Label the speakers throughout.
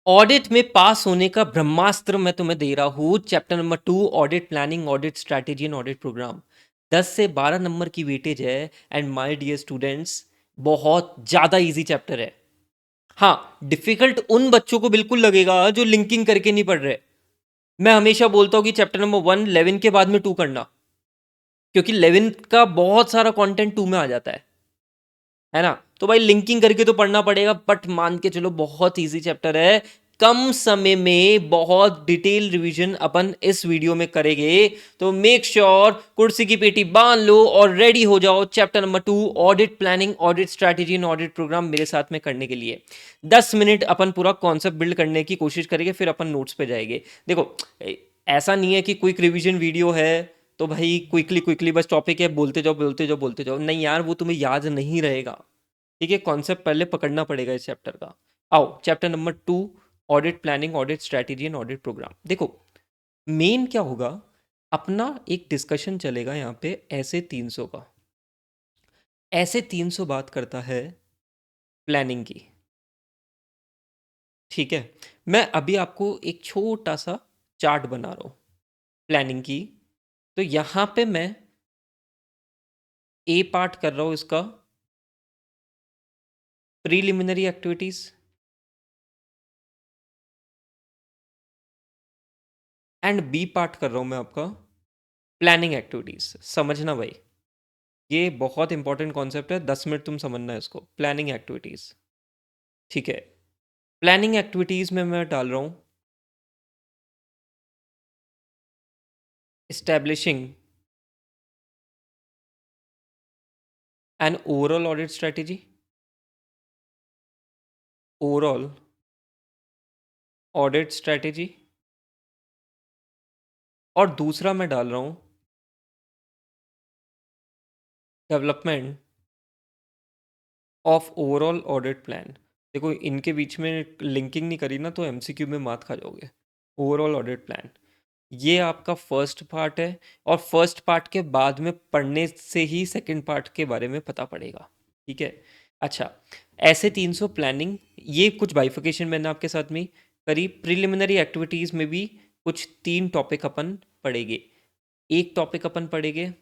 Speaker 1: Audit में पास होने का ब्रह्मास्त्र मैं तुम्हें दे रहा हूँ। Chapter number 2, audit planning, audit strategy and audit program. 10 से 12 नंबर की वेटेज है। एंड माय डियर स्टूडेंट्स, बहुत ज़्यादा इजी चैप्टर है। हाँ, डिफिकल्ट उन बच्चों को बिल्कुल लगेगा जो लिंकिंग करके नहीं पढ़ रहे। मैं हमेशा बोलता हूँ कि चैप्टर नंबर 1 11 के बाद में 2 करना, क्योंकि 11 का बहुत सारा कंटेंट 2 में आ जाता है ना। तो भाई लिंकिंग करके तो पढ़ना पड़ेगा, बट मान के चलो बहुत इजी चैप्टर है। कम समय में बहुत डिटेल रिवीजन अपन इस वीडियो में करेंगे। तो मेक श्योर कुर्सी की पेटी बांध लो और रेडी हो जाओ chapter number 2, audit planning, audit strategy and audit program मेरे साथ में करने के लिए। 10 मिनट अपन पूरा कॉन्सेप्ट बिल्ड करने की कोशिश करेंगे, फिर अपन नोट्स पे जाएंगे। देखो, ऐसा नहीं है कि क्विक रिवीजन वीडियो है तो भाई क्विकली क्विकली बस टॉपिक है, बोलते जाओ बोलते जाओ बोलते जाओ। नहीं यार, वो तुम्हें याद नहीं रहेगा। ठीक है, कॉन्सेप्ट पहले पकड़ना पड़ेगा इस चैप्टर का। आओ chapter number 2, audit planning, audit strategy and audit program. देखो, मेन क्या होगा, अपना एक डिस्कशन चलेगा यहाँ पे ऐसे 300 का। ऐसे 300 बात करता है प्लानिंग की। ठीक है, मैं अभी आपको एक छोटा सा चार्ट बना रहा हूँ प्लानिंग की। तो यहाँ पे मैं ए पार्ट कर रहा हूँ इसका, preliminary activities, and B part कर रहा हूँ मैं आपका प्लानिंग एक्टिविटीज। समझना भाई, ये बहुत इंपॉर्टेंट कॉन्सेप्ट है। 10 मिनट तुम समझना है इसको। प्लानिंग एक्टिविटीज, ठीक है। प्लानिंग एक्टिविटीज में मैं डाल रहा हूं establishing an overall audit strategy, overall audit strategy. और दूसरा मैं डाल रहा हूं development of overall audit plan. देखो, इनके बीच में लिंकिंग नहीं करी ना तो एमसीक्यू में मात खा जाओगे। ओवरऑल ऑडिट प्लान, ये आपका फर्स्ट पार्ट है। और फर्स्ट पार्ट के बाद में पढ़ने से ही सेकंड पार्ट के बारे में पता पड़ेगा। ठीक है, अच्छा। ऐसे 300 प्लानिंग, ये कुछ बाइफिकेशन मैंने आपके साथ में करी। प्रिलिमिनरी एक्टिविटीज़ में भी कुछ 3 टॉपिक अपन पढ़ेंगे। एक टॉपिक अपन पढ़ेंगे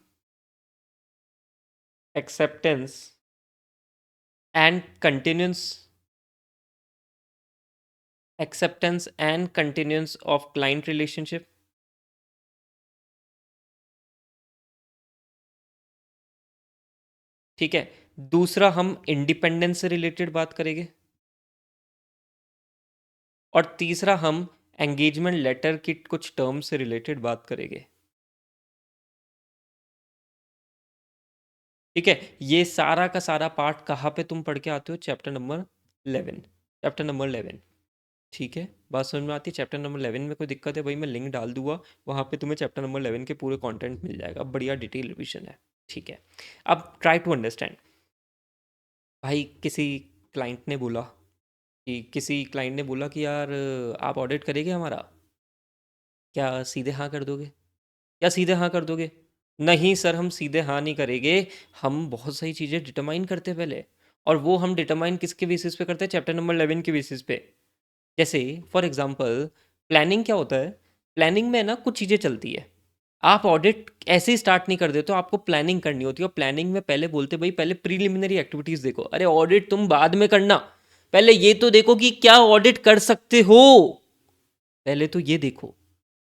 Speaker 1: acceptance and continuance, acceptance and continuance of client relationship. ठीक है, दूसरा हम इंडिपेंडेंस से रिलेटेड बात करेंगे। और तीसरा हम एंगेजमेंट लेटर की कुछ टर्म्स से रिलेटेड बात करेंगे। ठीक है, ये सारा का सारा पार्ट कहाँ पे तुम पढ़ के आते हो? Chapter number 11। Chapter number 11। ठीक है, बात समझ में आती है? चैप्टर नंबर 11 में कोई दिक्कत है भाई, मैं लिंक डाल दूंगा, वहाँ पे तुम्हें चैप्टर नंबर 11 के पूरे कंटेंट मिल जाएगा। बढ़िया डिटेल रिवीजन है। ठीक है, अब ट्राई टू अंडरस्टैंड। भाई किसी क्लाइंट ने बोला कि यार आप ऑडिट करेंगे हमारा, क्या सीधे हाँ कर दोगे? क्या सीधे हाँ कर दोगे? नहीं सर, हम सीधे हाँ नहीं करेंगे। हम बहुत सारी चीज़ें डिटरमाइन करते हैं पहले। और वो हम डिटरमाइन किसके बेसिस पे करते हैं? चैप्टर नंबर 11 के बेसिस पे। जैसे फॉर एग्जांपल, प्लानिंग क्या होता है? प्लानिंग में ना कुछ चीज़ें चलती है। आप ऑडिट ऐसे ही स्टार्ट नहीं कर देते हो, आपको प्लानिंग करनी होती है। और प्लानिंग में पहले बोलते भाई पहले प्रीलिमिनरी एक्टिविटीज़ देखो। अरे ऑडिट तुम बाद में करना, पहले ये तो देखो कि क्या ऑडिट कर सकते हो। पहले तो ये देखो।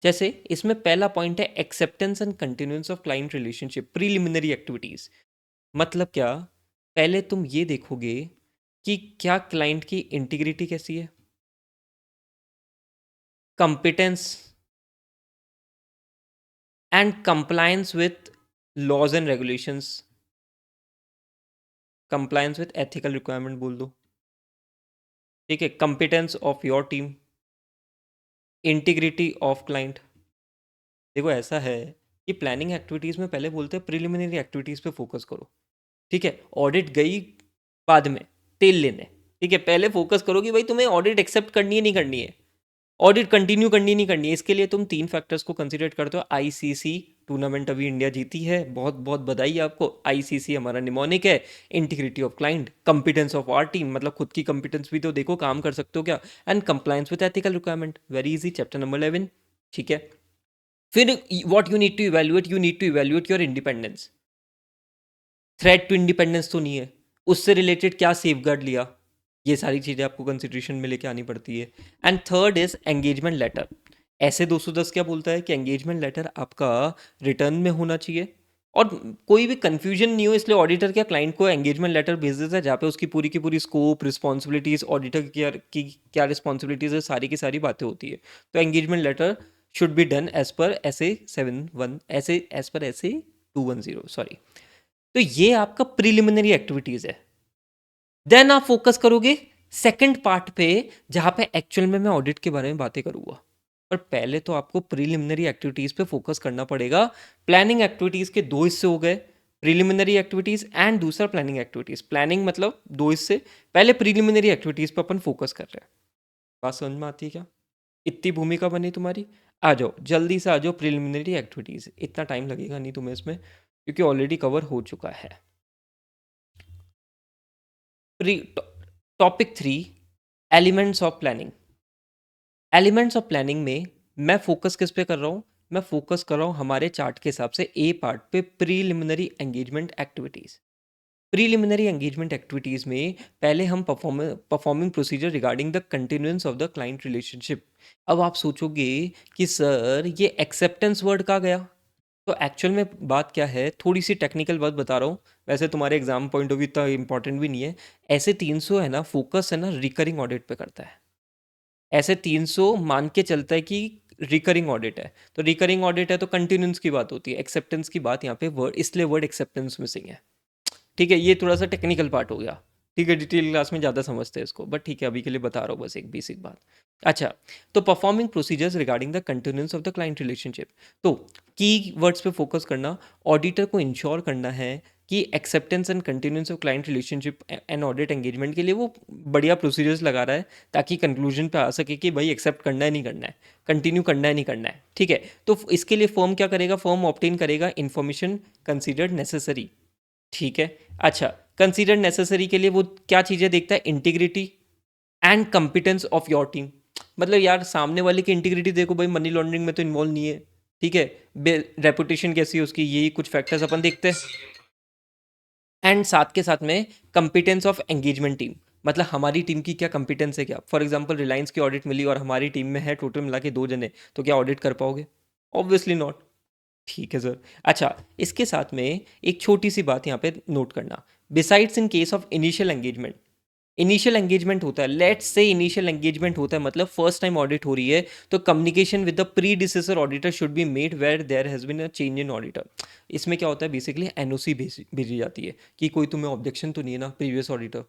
Speaker 1: जैसे इसमें पहला पॉइंट है acceptance and continuance of client relationship, preliminary activities. मतलब क्या? पहले तुम ये देखोगे कि क्या क्लाइंट की इंटीग्रिटी कैसी है, competence and compliance with laws and regulations, compliance with ethical requirement बोल दो। ठीक है, competence of your team, integrity of client. देखो ऐसा है कि प्लानिंग एक्टिविटीज़ में पहले बोलते हैं प्रिलिमिनरी एक्टिविटीज़ पे फोकस करो। ठीक है, ऑडिट गई बाद में तेल लेने। ठीक है, पहले फोकस करो कि भाई तुम्हें ऑडिट एक्सेप्ट करनी है नहीं करनी है, ऑडिट कंटिन्यू करनी नहीं करनी है। इसके लिए तुम 3 फैक्टर्स को कंसिडर करते हो, आईसीसी, टूर्नामेंट अभी इंडिया जीती है, बहुत बहुत बधाई आपको। आईसीसी हमारा निमोनिक है। Integrity of client, competence of our team, मतलब खुद की कंपिटेंस भी तो देखो, काम कर सकते हो क्या। And compliance with ethical requirement, very easy, chapter number 11। ठीक है, फिर what you need to evaluate your independence. Threat to independence तो नहीं है, उससे रिलेटेड क्या सेफगार्ड लिया, ये सारी चीज़ें आपको कंसिडरेशन में लेके आनी पड़ती है। And third is engagement letter. SA 210 क्या बोलता है कि एंगेजमेंट लेटर आपका रिटर्न में होना चाहिए, और कोई भी कंफ्यूजन नहीं हो इसलिए ऑडिटर क्या क्लाइंट को एंगेजमेंट लेटर भेज देता है, जहाँ पे उसकी पूरी की पूरी स्कोप, रिस्पॉन्सिबिलिटीज, ऑडिटर की क्या रिस्पॉन्सिबिलिटीज है, सारी की सारी बातें होती है। तो engagement letter should be done as per SA 71, ऐसे एज पर SA 210, सॉरी। तो ये आपका प्रिलिमिनरी एक्टिविटीज है। देन आप फोकस करोगे सेकंड पार्ट पे, जहां पे एक्चुअल में मैं ऑडिट के बारे में बातें करूंगा। पर पहले तो आपको प्रिलिमिनरी एक्टिविटीज पे फोकस करना पड़ेगा। प्लानिंग एक्टिविटीज के दो हिस्से हो गए, प्रिलिमिनरी एक्टिविटीज एंड दूसरा प्लानिंग एक्टिविटीज। प्लानिंग मतलब दो हिस्से, पहले प्रिलिमिनरी एक्टिविटीज पे अपन फोकस कर रहे हैं। बात समझ में आती है क्या? इतनी भूमिका बनी तुम्हारी, आ जाओ जल्दी से, आ जाओ प्रिलिमिनरी एक्टिविटीज। इतना टाइम लगेगा नहीं तुम्हें इसमें, क्योंकि ऑलरेडी कवर हो चुका है। Topic 3, elements of planning. Elements of planning में मैं फोकस किस पे कर रहा हूँ? मैं फोकस कर रहा हूँ हमारे चार्ट के हिसाब से ए पार्ट पे, preliminary engagement activities. Preliminary engagement activities में पहले हम performing procedure regarding the continuance of the client relationship. अब आप सोचोगे कि सर ये एक्सेप्टेंस वर्ड कहाँ गया? तो एक्चुअल में बात क्या है, थोड़ी सी टेक्निकल बात बता रहा हूँ, वैसे तुम्हारे एग्जाम पॉइंट ऑफ व्यू इतना इंपॉर्टेंट भी नहीं है। ऐसे 300 है ना, फोकस है ना रिकरिंग ऑडिट पे करता है। ऐसे 300 मान के चलता है कि रिकरिंग ऑडिट है, तो रिकरिंग ऑडिट है तो कंटिन्यूंस की बात होती है, एक्सेप्टेंस की बात यहाँ पे वर्ड, इसलिए वर्ड एक्सेप्टेंस मिसिंग है। ठीक है, ये थोड़ा सा टेक्निकल पार्ट हो गया। ठीक है, डिटेल क्लास में ज़्यादा समझते हैं इसको, बट ठीक है अभी के लिए बता रहा हूँ बस एक बेसिक बात। अच्छा, तो performing procedures regarding the continuance of the client relationship. तो की वर्ड्स पे फोकस करना, ऑडिटर को इंश्योर करना है कि acceptance and continuance of client relationship and audit engagement के लिए वो बढ़िया प्रोसीजर्स लगा रहा है, ताकि कंक्लूजन पे आ सके कि भाई एक्सेप्ट करना है नहीं करना है, कंटिन्यू करना है नहीं करना है। ठीक है, तो इसके लिए फर्म क्या करेगा? फर्म ऑब्टेन करेगा इन्फॉर्मेशन कंसिडर्ड नेसेसरी। ठीक है, अच्छा, कंसीडर नेसेसरी के लिए वो क्या चीज़ें देखता है? Integrity and competence of your team. मतलब यार सामने वाले की इंटीग्रिटी देखो भाई, मनी लॉन्ड्रिंग में तो इन्वॉल्व नहीं है। ठीक है, रेपुटेशन कैसी है उसकी, यही कुछ फैक्टर्स अपन देखते हैं। एंड साथ के साथ में कंपिटेंस ऑफ एंगेजमेंट टीम, मतलब हमारी टीम की क्या कंपिटेंस है। क्या फॉर एग्जांपल रिलायंस की ऑडिट मिली और हमारी टीम में है टोटल मिला के 2 जने, तो क्या ऑडिट कर पाओगे? Obviously not. ठीक है सर। अच्छा, इसके साथ में एक छोटी सी बात यहाँ पे नोट करना, besides in case of initial engagement. Initial engagement होता है, लेट्स से इनिशियल एंगेजमेंट होता है, मतलब फर्स्ट टाइम ऑडिट हो रही है, तो communication with the predecessor auditor should be made where there has been a change in auditor. इसमें क्या होता है, बेसिकली एनओसी भेजी जाती है कि कोई तुम्हें ऑब्जेक्शन तो नहीं है ना प्रीवियस ऑडिटर।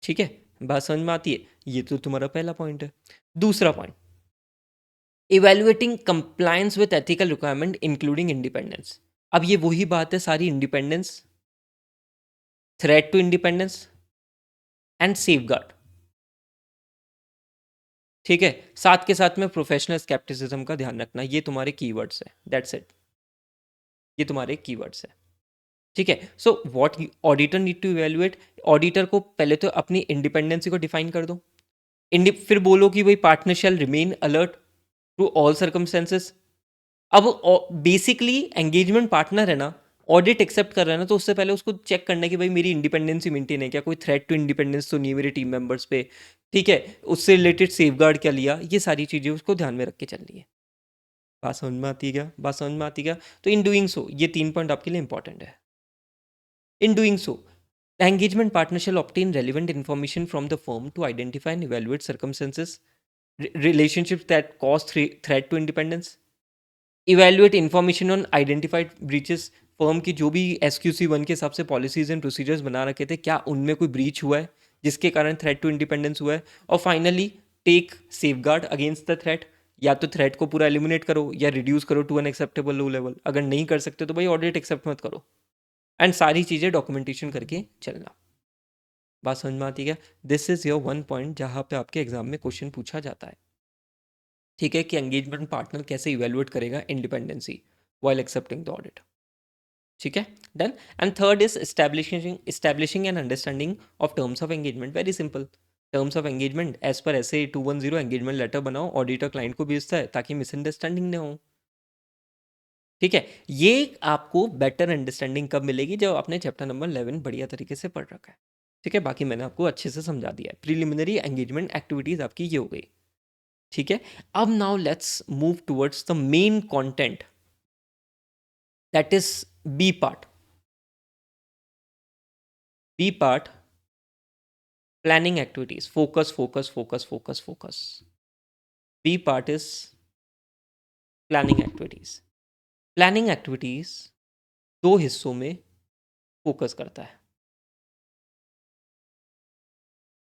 Speaker 1: ठीक है, बात समझ में आती है? ये तो तुम्हारा पहला पॉइंट है। दूसरा point, evaluating compliance with ethical requirement including independence. अब ये वही बात है सारी, independence, threat to independence and safeguard. ठीक है, साथ के साथ में प्रोफेशनल स्केप्टिसिज्म का ध्यान रखना, ये तुम्हारे कीवर्ड्स है, दैट्स इट, ये तुम्हारे कीवर्ड्स है। ठीक है, so what auditor need to evaluate, auditor को पहले तो अपनी इंडिपेंडेंसी को डिफाइन कर दो। फिर बोलो कि भाई partner shall remain alert to all circumstances. अब बेसिकली एंगेजमेंट पार्टनर है ना, ऑडिट एक्सेप्ट कर रहा है ना, तो उससे पहले उसको चेक करना है कि भाई मेरी इंडिपेंडेंसी मेंटेन है क्या, कोई थ्रेट टू इंडिपेंडेंस तो नहीं है मेरे टीम मेंबर्स पे। ठीक है, उससे रिलेटेड सेफगार्ड क्या लिया, ये सारी चीज़ें उसको ध्यान में रख के चलनी है। बात समझ में आती है क्या? बात समझ में आती है क्या? तो इन डूइंग सो ये 3 पॉइंट आपके लिए इंपॉर्टेंट है। In doing so the engagement partner shall obtain relevant information from the firm to identify and evaluate circumstances, relationships that cause threat to independence, evaluate information on identified breaches। Firm की जो भी SQC 1 के हिसाब से policies and procedures बना रखे थे, क्या उनमें कोई ब्रीच हुआ है जिसके कारण थ्रेट टू इंडिपेंडेंस हुआ है। और finally take safeguard against the threat, या तो थ्रेट को पूरा एलिमिनेट करो या रिड्यूस करो to an acceptable low level. अगर नहीं कर सकते तो भाई ऑडिट एक्सेप्ट मत करो, एंड सारी चीज़ें डॉक्यूमेंटेशन करके चलना। बात समझ में आती है? दिस इज योर 1 पॉइंट जहाँ पे आपके एग्जाम में क्वेश्चन पूछा जाता है। ठीक है, कि एंगेजमेंट पार्टनर कैसे इवेलुएट करेगा independency. while accepting the audit. ठीक है, done. And third is establishing an understanding of terms of engagement. Very simple. Terms of engagement as per SA 210 engagement letter बनाओ, ऑडिटर क्लाइंट को भेजता है ताकि misunderstanding ना हो. ठीक है, ये आपको बेटर अंडरस्टैंडिंग कब मिलेगी? जब आपने चैप्टर नंबर 11 बढ़िया तरीके से पढ़ रखा है. ठीक है, बाकी मैंने आपको अच्छे से समझा दिया है. प्रिलिमिनरी एंगेजमेंट एक्टिविटीज आपकी ये हो गई. ठीक है, अब now let's move towards the main content, that is B part. B part, planning activities. Focus, focus, focus, focus, focus. B part is planning activities. Planning activities दो हिस्सों में फोकस करता है.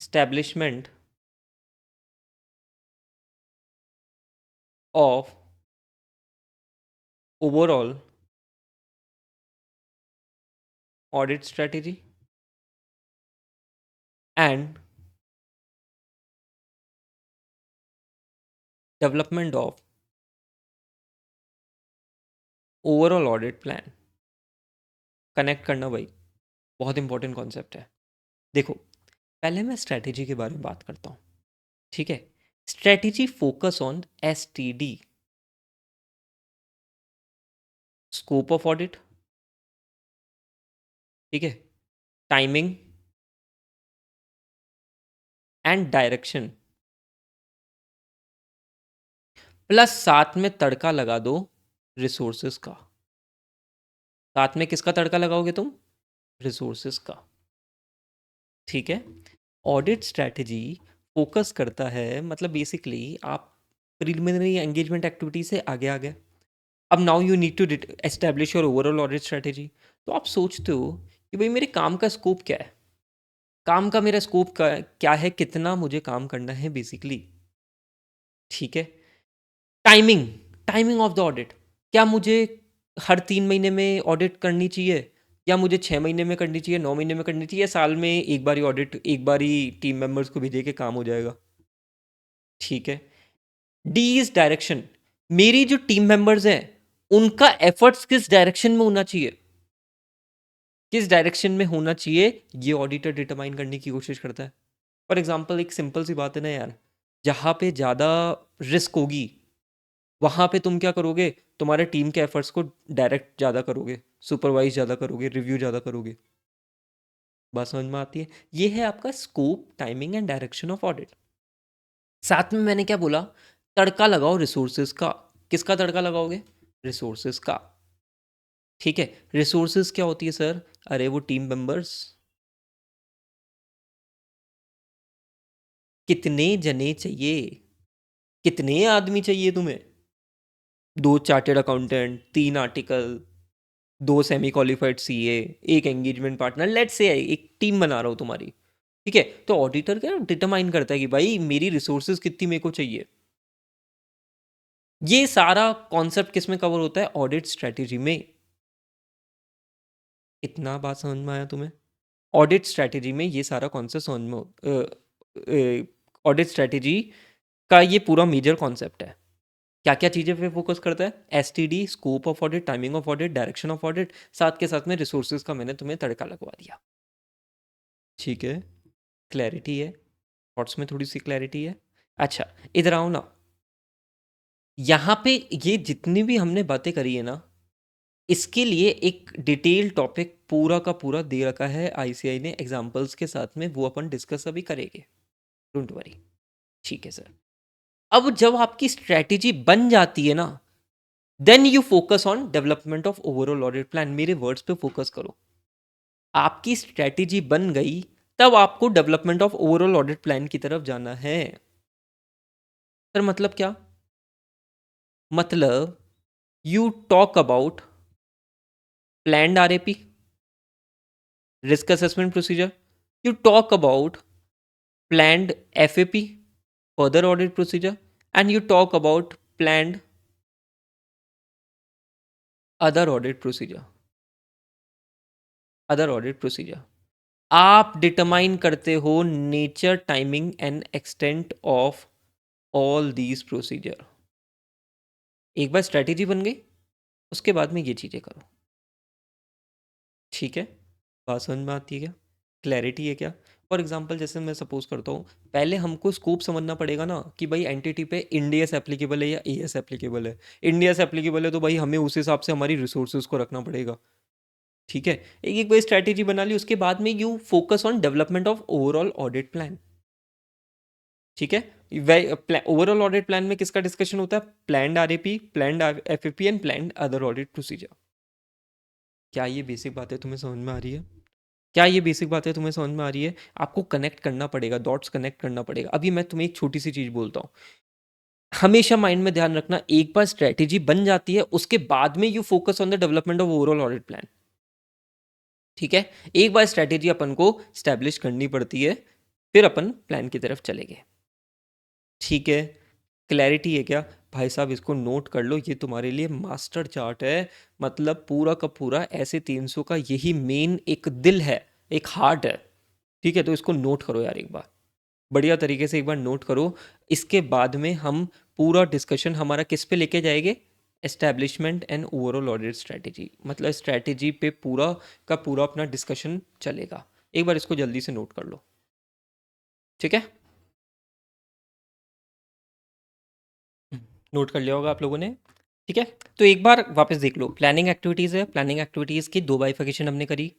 Speaker 1: Establishment of overall audit strategy and development of overall audit plan. Connect करना भाई बहुत important concept है. देखो, पहले मैं स्ट्रैटेजी के बारे में बात करता हूँ. ठीक है, strategy focus on STD, scope of audit. ठीक है, टाइमिंग एंड डायरेक्शन, प्लस साथ में तड़का लगा दो रिसोर्सेस का. साथ में किसका तड़का लगाओगे तुम? रिसोर्सेस का. ठीक है, ऑडिट स्ट्रैटेजी फोकस करता है, मतलब बेसिकली आप प्रिलिमिनरी एंगेजमेंट एक्टिविटी से आगे आ गए. अब now you need to establish your overall audit strategy. तो आप सोचते हो कि भाई मेरे काम का स्कोप क्या है, काम का मेरा स्कोप क्या है, कितना मुझे काम करना है बेसिकली. ठीक है, timing, timing of the audit. क्या मुझे हर 3 महीने में ऑडिट करनी चाहिए, या मुझे 6 महीने में करनी चाहिए, 9 महीने में करनी चाहिए, साल में एक बार ही ऑडिट, एक बार ही टीम मेंबर्स को भेजे के काम हो जाएगा. ठीक है, डी इज डायरेक्शन. मेरी जो टीम मेंबर्स हैं उनका एफर्ट्स किस डायरेक्शन में होना चाहिए, किस डायरेक्शन में होना चाहिए, ये ऑडिटर डिटरमाइन करने की कोशिश करता है. फॉर एग्जाम्पल, एक सिंपल सी बात है ना यार, जहाँ पे ज़्यादा रिस्क होगी वहाँ पे तुम क्या करोगे? तुम्हारे टीम के एफर्ट्स को डायरेक्ट ज़्यादा करोगे, सुपरवाइज ज़्यादा करोगे, रिव्यू ज़्यादा करोगे. बात समझ में आती है? ये है आपका scope, timing and direction of audit. साथ में मैंने क्या बोला? तड़का लगाओ रिसोर्सेज का. किसका तड़का लगाओगे? रिसोर्सेज का. ठीक है, रिसोर्सेज क्या होती है सर? अरे वो टीम मेंबर्स. कितने जने चाहिए, कितने आदमी चाहिए तुम्हें? 2 chartered accountant, 3 article, 2 semi qualified CA, एक एंगेजमेंट पार्टनर, लेट्स से एक टीम बना रहा हूँ तुम्हारी. ठीक है, तो ऑडिटर क्या डिटरमाइन करता है कि भाई मेरी रिसोर्सेज कितनी मेरे को चाहिए. ये सारा कॉन्सेप्ट किस में कवर होता है? ऑडिट स्ट्रेटेजी में. इतना बात समझ में आया तुम्हें? ऑडिट स्ट्रेटेजी में ये सारा कॉन्सेप्ट समझ में, ऑडिट स्ट्रेटेजी का ये पूरा मेजर कॉन्सेप्ट है. क्या क्या चीज़ें पे फोकस करता है? STD, scope of audit, timing of audit, direction of audit, साथ के साथ में रिसोर्सेज का मैंने तुम्हें तड़का लगवा दिया. ठीक है, क्लैरिटी है, थॉट्स में थोड़ी सी क्लैरिटी है. अच्छा, इधर आओ ना. यहाँ पे ये जितनी भी हमने बातें करी है ना, इसके लिए एक डिटेल टॉपिक पूरा का पूरा दे रखा है ICI ने एग्जाम्पल्स के साथ में, वो अपन डिस्कस अभी करेंगे, डोंट वरी. ठीक है सर. अब जब आपकी स्ट्रैटेजी बन जाती है ना, then you focus on development of overall audit plan. मेरे वर्ड्स पे फोकस करो. आपकी स्ट्रैटेजी बन गई, तब आपको development of overall audit plan की तरफ जाना है. सर मतलब क्या? मतलब you talk about planned RAP, risk assessment procedure. You talk about planned FAP, further audit procedure, and you talk about planned other audit procedure. Other audit procedure. आप determine करते हो nature, timing and extent of all these procedure. एक बार strategy बन गई, उसके बाद में ये चीज़ें करो। ठीक है? बात समझ में आती है क्या? क्लैरिटी है क्या? फॉर एग्जांपल जैसे मैं सपोज़ करता हूँ, पहले हमको स्कोप समझना पड़ेगा ना कि भाई एंटिटी पे इंड एस एप्लीकेबल है या एएस एप्लीकेबल है। इंड एस एप्लीकेबल है तो भाई हमें उस हिसाब से हमारी रिसोर्सेज़ को रखना पड़ेगा। ठीक है? एक-एक बार स्ट्रैटेजी बना ली, उसके बाद में you focus on development of overall audit plan. ठीक है? ओवरऑल ऑडिट प्लान में किसका डिस्कशन होता है? Planned RAP, planned FAP and planned other audit procedure. क्या ये बेसिक बातें तुम्हें समझ में आ रही है? क्या ये बेसिक बातें तुम्हें समझ में आ रही है? आपको कनेक्ट करना पड़ेगा, डॉट्स कनेक्ट करना पड़ेगा। अभी मैं तुम्हें एक छोटी सी चीज़ बोलता हूँ, हमेशा माइंड में ध्यान रखना, एक बार स्ट्रैटेजी बन जाती है उसके बाद में you focus on the development of overall audit plan. ठीक है? एक बार स्ट्रैटेजी अपन को स्टैब्लिश करनी पड़ती है, फिर अपन प्लान की तरफ चलेंगे। ठीक है? क्लैरिटी है क्या? भाई साहब इसको नोट कर लो, ये तुम्हारे लिए मास्टर चार्ट है। मतलब पूरा का पूरा ऐसे 300 का यही मेन एक दिल है, एक हार्ट है। ठीक है? तो इसको नोट करो यार एक बार, बढ़िया तरीके से एक बार नोट करो। इसके बाद में हम पूरा डिस्कशन हमारा किस पे लेके जाएंगे? Establishment and overall audit strategy, मतलब स्ट्रैटेजी पे पूरा का पूरा अपना डिस्कशन चलेगा। एक बार इसको जल्दी से नोट कर लो। ठीक है? नोट कर लिया होगा आप लोगों ने। ठीक है, तो एक बार वापस देख लो, प्लानिंग एक्टिविटीज़ है, प्लानिंग एक्टिविटीज़ की दो बाइफिकेशन हमने करी।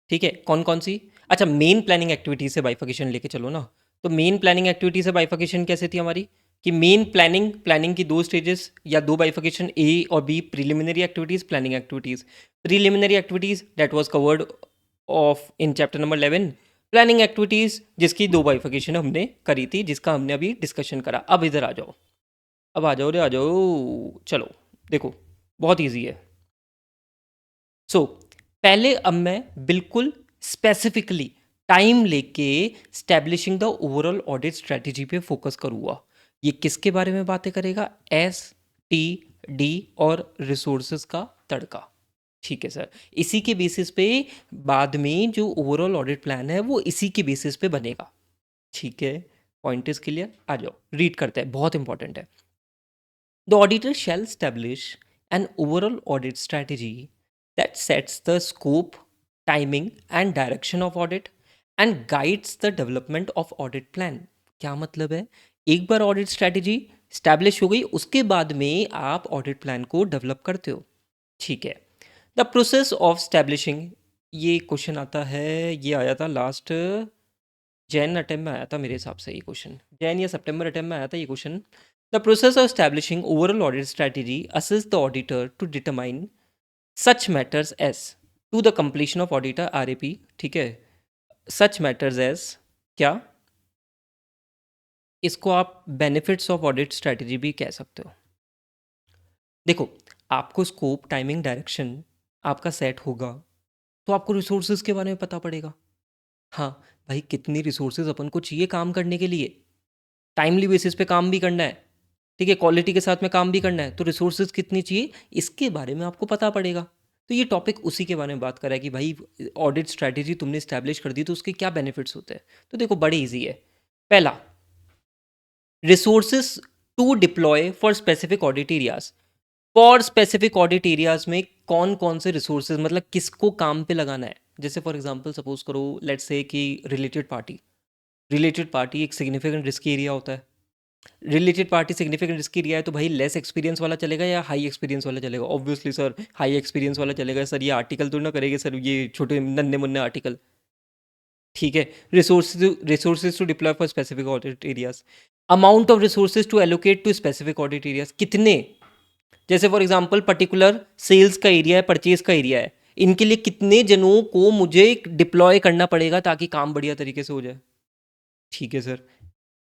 Speaker 1: ठीक है, कौन कौन सी? अच्छा, मेन प्लानिंग एक्टिविटीज से बाइफिकेशन लेके चलो ना। तो मेन प्लानिंग एक्टिविटी से बाइफिकेशन कैसे थी हमारी? कि मेन प्लानिंग, प्लानिंग की दो स्टेजेस या दो बाइफिकेशन, ए और B, preliminary activities, planning activities. Preliminary activities that was covered of in chapter number 11। Planning activities जिसकी दो बाइफिकेशन हमने करी थी, जिसका हमने अभी डिस्कशन करा। अब इधर आ जाओ, अब आ जाओ रे, आ जाओ। चलो देखो, बहुत ईजी है। सो पहले अब मैं बिल्कुल स्पेसिफिकली टाइम लेके establishing the overall audit strategy पे फोकस करूंगा। ये किसके बारे में बातें करेगा? एस, टी, डी और रिसोर्सेज का तड़का। ठीक है सर, इसी के बेसिस पे बाद में जो ओवरऑल ऑडिट प्लान है वो इसी के बेसिस पे बनेगा। ठीक है, पॉइंट इज क्लियर? आ जाओ रीड करते हैं, बहुत इंपॉर्टेंट है। The auditor shall establish an overall audit strategy that sets the scope, timing, and direction of audit and guides the development of audit plan. क्या मतलब है? एक बार ऑडिट स्ट्रैटेजी स्टैब्लिश हो गई, उसके बाद में आप ऑडिट प्लान को डेवलप करते हो। ठीक है, द प्रोसेस ऑफ स्टैब्लिशिंग, ये क्वेश्चन आता है, ये आया था लास्ट जैन अटेम्प्ट में आया था मेरे हिसाब से, ये क्वेश्चन जैन या सितंबर अटेम्प्ट में आया था ये question. The process of establishing overall audit strategy assist the auditor to determine such matters as to the completion of auditor RAP. ठीक है, सच मैटर्स एज क्या? इसको आप बेनिफिट्स ऑफ ऑडिट स्ट्रैटेजी भी कह सकते हो। देखो, आपको स्कोप, टाइमिंग, डायरेक्शन आपका सेट होगा तो आपको रिसोर्सेज के बारे में पता पड़ेगा। हाँ भाई, कितनी रिसोर्सेज अपन को चाहिए काम करने के लिए, टाइमली बेसिस पे काम भी करना है। ठीक है, क्वालिटी के साथ में काम भी करना है, तो रिसोर्सेज कितनी चाहिए इसके बारे में आपको पता पड़ेगा। तो ये टॉपिक उसी के बारे में बात कर रहा है कि भाई ऑडिट स्ट्रैटेजी तुमने स्टैब्लिश कर दी तो उसके क्या बेनिफिट्स होते हैं। तो देखो बड़े इजी है। पहला, resources to deploy for specific audit areas. For specific audit areas में कौन कौन से रिसोर्सेज, मतलब किसको काम पे लगाना है। जैसे फॉर एग्जांपल सपोज करो, लेट्स से कि रिलेटेड पार्टी, रिलेटेड पार्टी एक सिग्निफिकेंट रिस्क एरिया होता है। Related party significant risk area है तो भाई लेस एक्सपीरियंस वाला चलेगा या हाई एक्सपीरियंस वाला चलेगा? ऑब्वियसली सर हाई एक्सपीरियंस वाला चलेगा सर, ये आर्टिकल तो ना करेंगे सर ये छोटे नन्हे मुन्ने आर्टिकल। ठीक है, resources to deploy for specific audit areas, amount of resources to allocate to specific audit areas, कितने? जैसे फॉर एग्जांपल पर्टिकुलर सेल्स का एरिया है, परचेज का एरिया है, इनके लिए कितने जनों को मुझे डिप्लॉय करना पड़ेगा ताकि काम बढ़िया तरीके से हो जाए। ठीक है सर।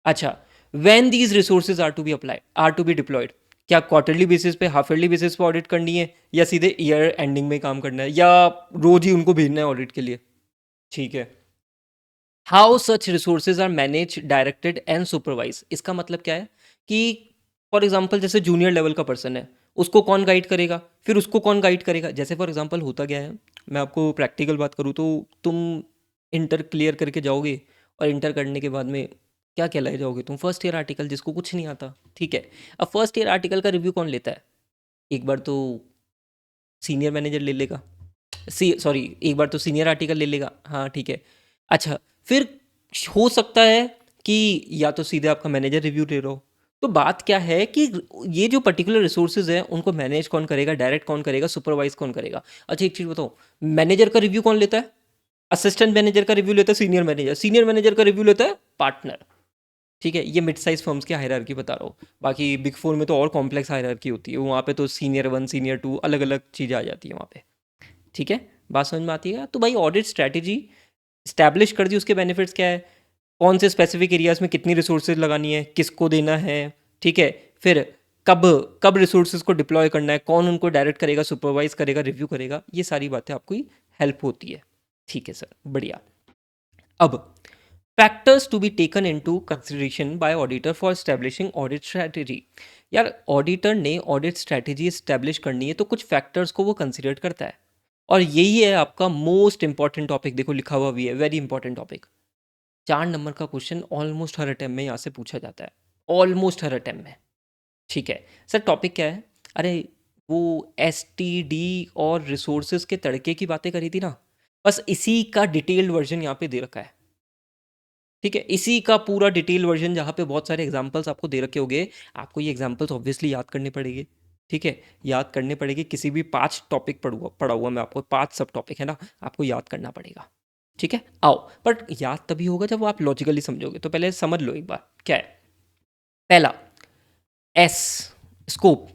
Speaker 1: अच्छा, when these resources are to be apply, are to be deployed, क्या क्वार्टरली बेसिस पे, हाफ ईयरली बेसिस पे ऑडिट करनी है या सीधे ईयर एंडिंग में काम करना है या रोज ही उनको भेजना है ऑडिट के लिए? ठीक है, how such resources are manage, directed and supervise, इसका मतलब क्या है कि फॉर एग्जाम्पल जैसे जूनियर लेवल का पर्सन है, उसको कौन गाइड करेगा, फिर उसको कौन गाइड करेगा। जैसे फॉर एग्जाम्पल होता क्या है, मैं आपको प्रैक्टिकल बात करूँ तो तुम इंटर क्लियर करके जाओगे और इंटर करने के बाद में क्या कहलाए जाओगे तुम? फर्स्ट ईयर आर्टिकल, जिसको कुछ नहीं आता। ठीक है, अब फर्स्ट ईयर आर्टिकल का रिव्यू कौन लेता है? एक बार तो सीनियर मैनेजर ले लेगा, सॉरी एक बार तो सीनियर आर्टिकल ले लेगा, हाँ ठीक है। अच्छा, फिर हो सकता है कि या तो सीधे आपका मैनेजर रिव्यू ले रहा हो। तो बात क्या है कि ये जो पर्टिकुलर रिसोर्सेज हैं उनको मैनेज कौन करेगा, डायरेक्ट कौन करेगा, सुपरवाइज कौन करेगा। अच्छा एक चीज़ बताओ, मैनेजर का रिव्यू कौन लेता है? असिस्टेंट मैनेजर का रिव्यू लेता है सीनियर मैनेजर, सीनियर मैनेजर का रिव्यू लेता है पार्टनर। ठीक है, ये मिड साइज फर्म्स की हायरार्की बता रहा हूँ। बाकी बिग फोर में तो और कॉम्प्लेक्स हायरार्की होती है, वहाँ पे तो सीनियर वन सीनियर टू अलग अलग चीज़ें आ जाती है वहाँ पे। ठीक है, बात समझ में आती है? तो भाई ऑडिट स्ट्रैटेजी स्टैब्लिश कर दी, उसके बेनिफिट्स क्या है, कौन से स्पेसिफिक एरियाज में कितनी रिसोर्सेज लगानी है, किसको देना है, ठीक है, फिर कब कब रिसोर्सेज को डिप्लॉय करना है, कौन उनको डायरेक्ट करेगा, सुपरवाइज करेगा, रिव्यू करेगा, ये सारी बातें आपको हेल्प होती है। ठीक है सर, बढ़िया। अब factors to be taken into consideration by auditor for establishing audit strategy. यार ऑडिटर ने ऑडिट स्ट्रैटेजी एस्टेब्लिश करनी है तो कुछ फैक्टर्स को वो कंसिडर करता है, और यही है आपका मोस्ट इंपॉर्टेंट टॉपिक। देखो लिखा हुआ भी है, वेरी इंपॉर्टेंट टॉपिक। 4 नंबर का क्वेश्चन ऑलमोस्ट हर अटेम्प्ट में यहाँ से पूछा जाता है, ऑलमोस्ट हर अटेम्प्ट में। ठीक है सर, टॉपिक क्या है? अरे वो STD और रिसोर्सेज के तड़के की बातें करी थी ना, बस इसी का डिटेल्ड वर्जन यहाँ पे दे रखा है। ठीक है, इसी का पूरा डिटेल वर्जन, जहाँ पे बहुत सारे एग्जांपल्स आपको दे रखे होंगे। आपको ये एग्जांपल्स ऑब्वियसली याद करने पड़ेंगे। ठीक है, याद करने पड़ेंगे। किसी भी 5 टॉपिक पढ़ा हुआ मैं आपको, 5 सब टॉपिक है ना, आपको याद करना पड़ेगा। ठीक है, आओ, बट याद तभी होगा जब आप लॉजिकली समझोगे। तो पहले समझ लो एक बार क्या है। पहला, S, scope.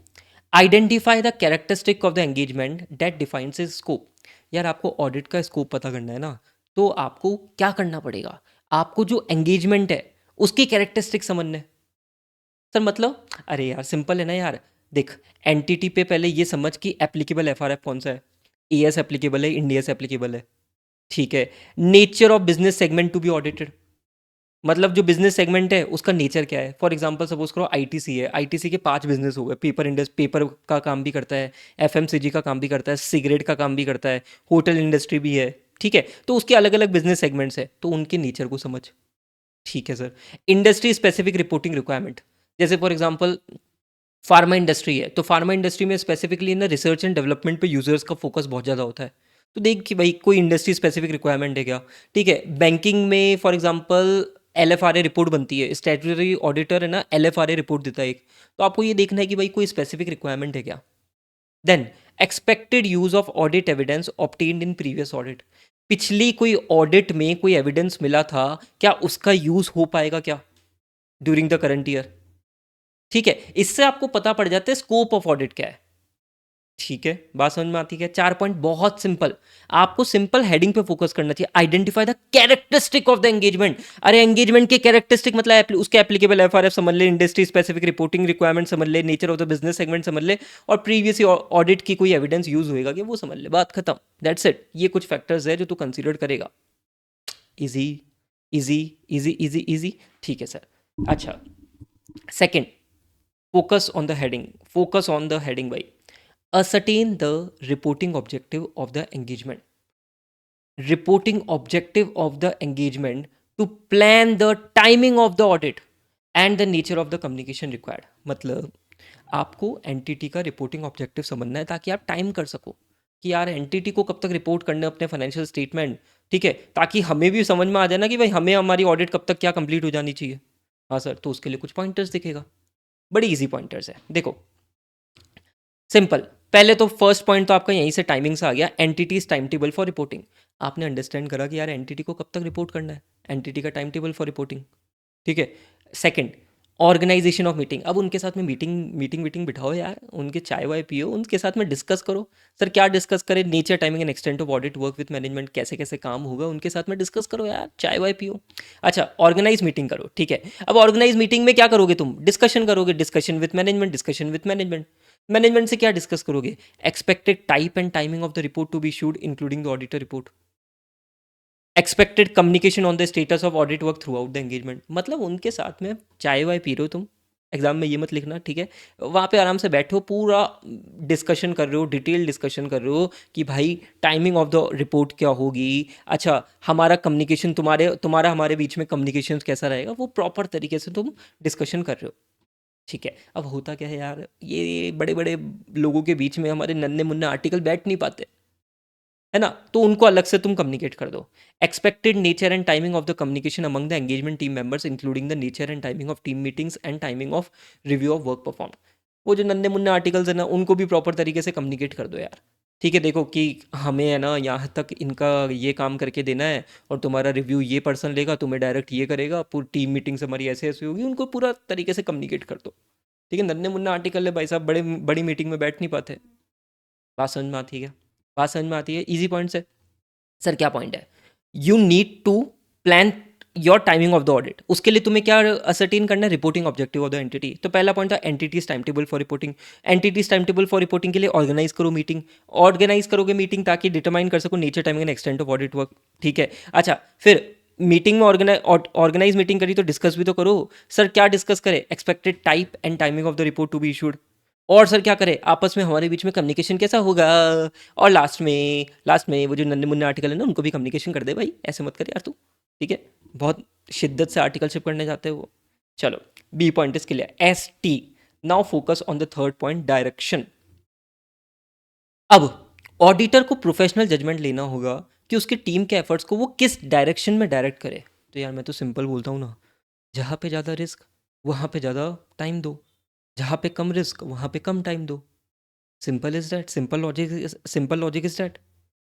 Speaker 1: Identify the characteristic of the engagement that defines is scope. यार आपको ऑडिट का स्कोप पता करना है ना, तो आपको क्या करना पड़ेगा, आपको जो एंगेजमेंट है उसकी कैरेक्टरिस्टिक समझना है। सर मतलब, अरे यार सिंपल है ना यार। देख, एंटिटी पे पहले ये समझ कि एप्लीकेबल FRF कौन सा है। ES एप्लीकेबल है, इंडियस एप्लीकेबल है। ठीक है, nature of business segment to be audited, मतलब जो बिजनेस सेगमेंट है उसका नेचर क्या है। फॉर एग्जांपल सपोज करो ITC है, ITC के 5 बिजनेस हो गए। पेपर इंडस्ट्री, पेपर का काम भी करता है, FMCG का काम भी करता है, सिगरेट का काम भी करता है, होटल इंडस्ट्री भी है। ठीक है, तो उसके अलग अलग बिजनेस सेगमेंट्स है, तो उनके नेचर को समझ। ठीक है sir. Industry specific reporting requirement, जैसे फॉर एग्जांपल फार्मा इंडस्ट्री है, तो फार्मा इंडस्ट्री में स्पेसिफिकली ना रिसर्च एंड डेवलपमेंट पे यूजर्स का फोकस बहुत ज़्यादा होता है। तो देख कि भाई कोई इंडस्ट्री स्पेसिफिक रिक्वायरमेंट है क्या। ठीक है, बैंकिंग में फॉर एग्जांपल LFRA रिपोर्ट बनती है, स्टैट्यूटरी ऑडिटर है ना, LFRA रिपोर्ट देता है एक। तो आपको ये देखना है कि भाई कोई स्पेसिफिक रिक्वायरमेंट है क्या। Then expected use of audit evidence obtained in previous audit. पिछली कोई ऑडिट में कोई एविडेंस मिला था, क्या उसका यूज हो पाएगा क्या ड्यूरिंग द करंट ईयर। ठीक है, इससे आपको पता पड़ जाता है स्कोप ऑफ ऑडिट क्या है। ठीक है, बात समझ में आती है? 4 पॉइंट बहुत सिंपल। आपको सिंपल हेडिंग पे फोकस करना चाहिए। Identify the characteristic of the engagement. अरे एंगेजमेंट के कैरेक्टरिस्टिक मतलब उसके एप्लीकेबल FRF समझ ले, इंडस्ट्री स्पेसिफिक रिपोर्टिंग रिक्वायरमेंट समझ ले, nature of the business segment समझ ले, और प्रीवियस ऑडिट की कोई एविडेंस यूज होएगा कि वो समझ ले, बात खत्म। That's it. ये कुछ फैक्टर्स है जो तू कंसीडर करेगा। Easy easy easy easy easy. ठीक है सर। अच्छा, second, focus on the heading, focus on the heading भाई। ascertain the reporting objective of the engagement, reporting objective of the engagement to plan the timing of the audit and the nature of the communication required। मतलब आपको entity का reporting objective समझना है ताकि आप time कर सको कि यार एंटिटी को कब तक रिपोर्ट करने अपने फाइनेंशियल स्टेटमेंट। ठीक है, ताकि हमें भी समझ में आ जाए ना कि भाई हमें हमारी ऑडिट कब तक क्या कंप्लीट हो जानी चाहिए। हाँ सर, तो उसके लिए कुछ पॉइंटर्स दिखेगा, बड़ी इजी पॉइंटर्स है। देखो सिंपल, पहले तो फर्स्ट पॉइंट तो आपका यहीं से टाइमिंग से आ गया, entities time table for reporting. आपने अंडरस्टैंड करा कि यार एंटिटी को कब तक रिपोर्ट करना है, एंटिटी का टाइम टेबल फॉर रिपोर्टिंग। ठीक है, सेकंड, ऑर्गेनाइजेशन ऑफ मीटिंग। अब उनके साथ में मीटिंग बिठाओ यार, उनके चाय वाय पियो, उनके साथ में डिस्कस करो। सर क्या डिस्कस करें, nature timing and extent of audit work with management, कैसे कैसे काम होगा, उनके साथ में डिस्कस करो यार, चाय वाय पियो। अच्छा, ऑर्गेनाइज मीटिंग करो। ठीक है, अब ऑर्गेनाइज मीटिंग में क्या करोगे तुम, डिस्कशन करोगे, discussion with management, discussion with management. Management से क्या डिस्कस करोगे, expected type and timing of the report to be issued including the auditor report, expected communication on the status of audit work throughout the engagement. मतलब उनके साथ में चाय Y P रहे हो तुम, एग्जाम में ये मत लिखना। ठीक है, वहाँ पे आराम से बैठो, पूरा डिस्कशन कर रहे हो, डिटेल डिस्कशन कर रहे हो कि भाई टाइमिंग ऑफ द रिपोर्ट क्या होगी। अच्छा, हमारा कम्युनिकेशन, तुम्हारा हमारे बीच में कम्युनिकेशन कैसा रहेगा, वो प्रॉपर तरीके से तुम डिस्कशन कर रहे हो। ठीक है, अब होता क्या है यार, ये बड़े बड़े लोगों के बीच में हमारे नन्हे मुन्ने आर्टिकल बैठ नहीं पाते, है ना? तो उनको अलग से तुम कम्युनिकेट कर दो। Expected nature and timing of the communication among the engagement team members including the nature and timing of team meetings and timing of review of work perform. वो जो नन्हे मुन्ने आर्टिकल्स है ना, उनको भी प्रॉपर तरीके से कम्युनिकेट कर दो यार। ठीक है, देखो कि हमें है ना यहाँ तक इनका ये काम करके देना है, और तुम्हारा रिव्यू ये पर्सन लेगा, तुम्हें डायरेक्ट ये करेगा, पूरी टीम मीटिंग्स हमारी ऐसे ऐसे होगी, उनको पूरा तरीके से कम्युनिकेट कर दो। ठीक है, नन्हे मुन्ने आर्टिकल है भाई साहब, बड़े बड़ी मीटिंग में बैठ नहीं पाते। बात समझ में आती है क्या? बात समझ में आती है, ईजी पॉइंट्स है। सर क्या पॉइंट है? You need to plan your timing of the audit. उसके लिए तुम्हें क्या असर्टेन करना है? Reporting objective of the entity. तो पहला पॉइंट था entity's time table for reporting. Entity's time table for reporting के लिए ऑर्गेनाइज करो मीटिंग। ऑर्गेनाइज करोगे मीटिंग ताकि डिटरमाइन कर सको nature timing and extent of audit work. ठीक है, अच्छा फिर मीटिंग में ऑर्गेनाइज मीटिंग करी तो डिस्कस भी तो करो। सर क्या डिस्कस करें? Expected type and timing of the report to be issued. और सर क्या करें? आपस में हमारे बीच में कम्युनिकेशन कैसा होगा? और लास्ट में वो जो नन्हे मुन्ने आर्टिकल है ना, उनको भी कम्युनिकेशन कर दे भाई, ऐसे मत कर यार तू। ठीक है, बहुत शिद्दत से आर्टिकलशिप करने जाते हैं वो। चलो, B point is clear. S T. Now focus on the third point, direction. अब ऑडिटर को प्रोफेशनल जजमेंट लेना होगा कि उसकी टीम के एफर्ट्स को वो किस डायरेक्शन में डायरेक्ट करे। तो यार मैं तो सिंपल बोलता हूँ ना, जहाँ पे ज़्यादा रिस्क वहाँ पे ज़्यादा टाइम दो, जहाँ पे कम रिस्क वहाँ पे कम टाइम दो। Simple is that, simple logic is that.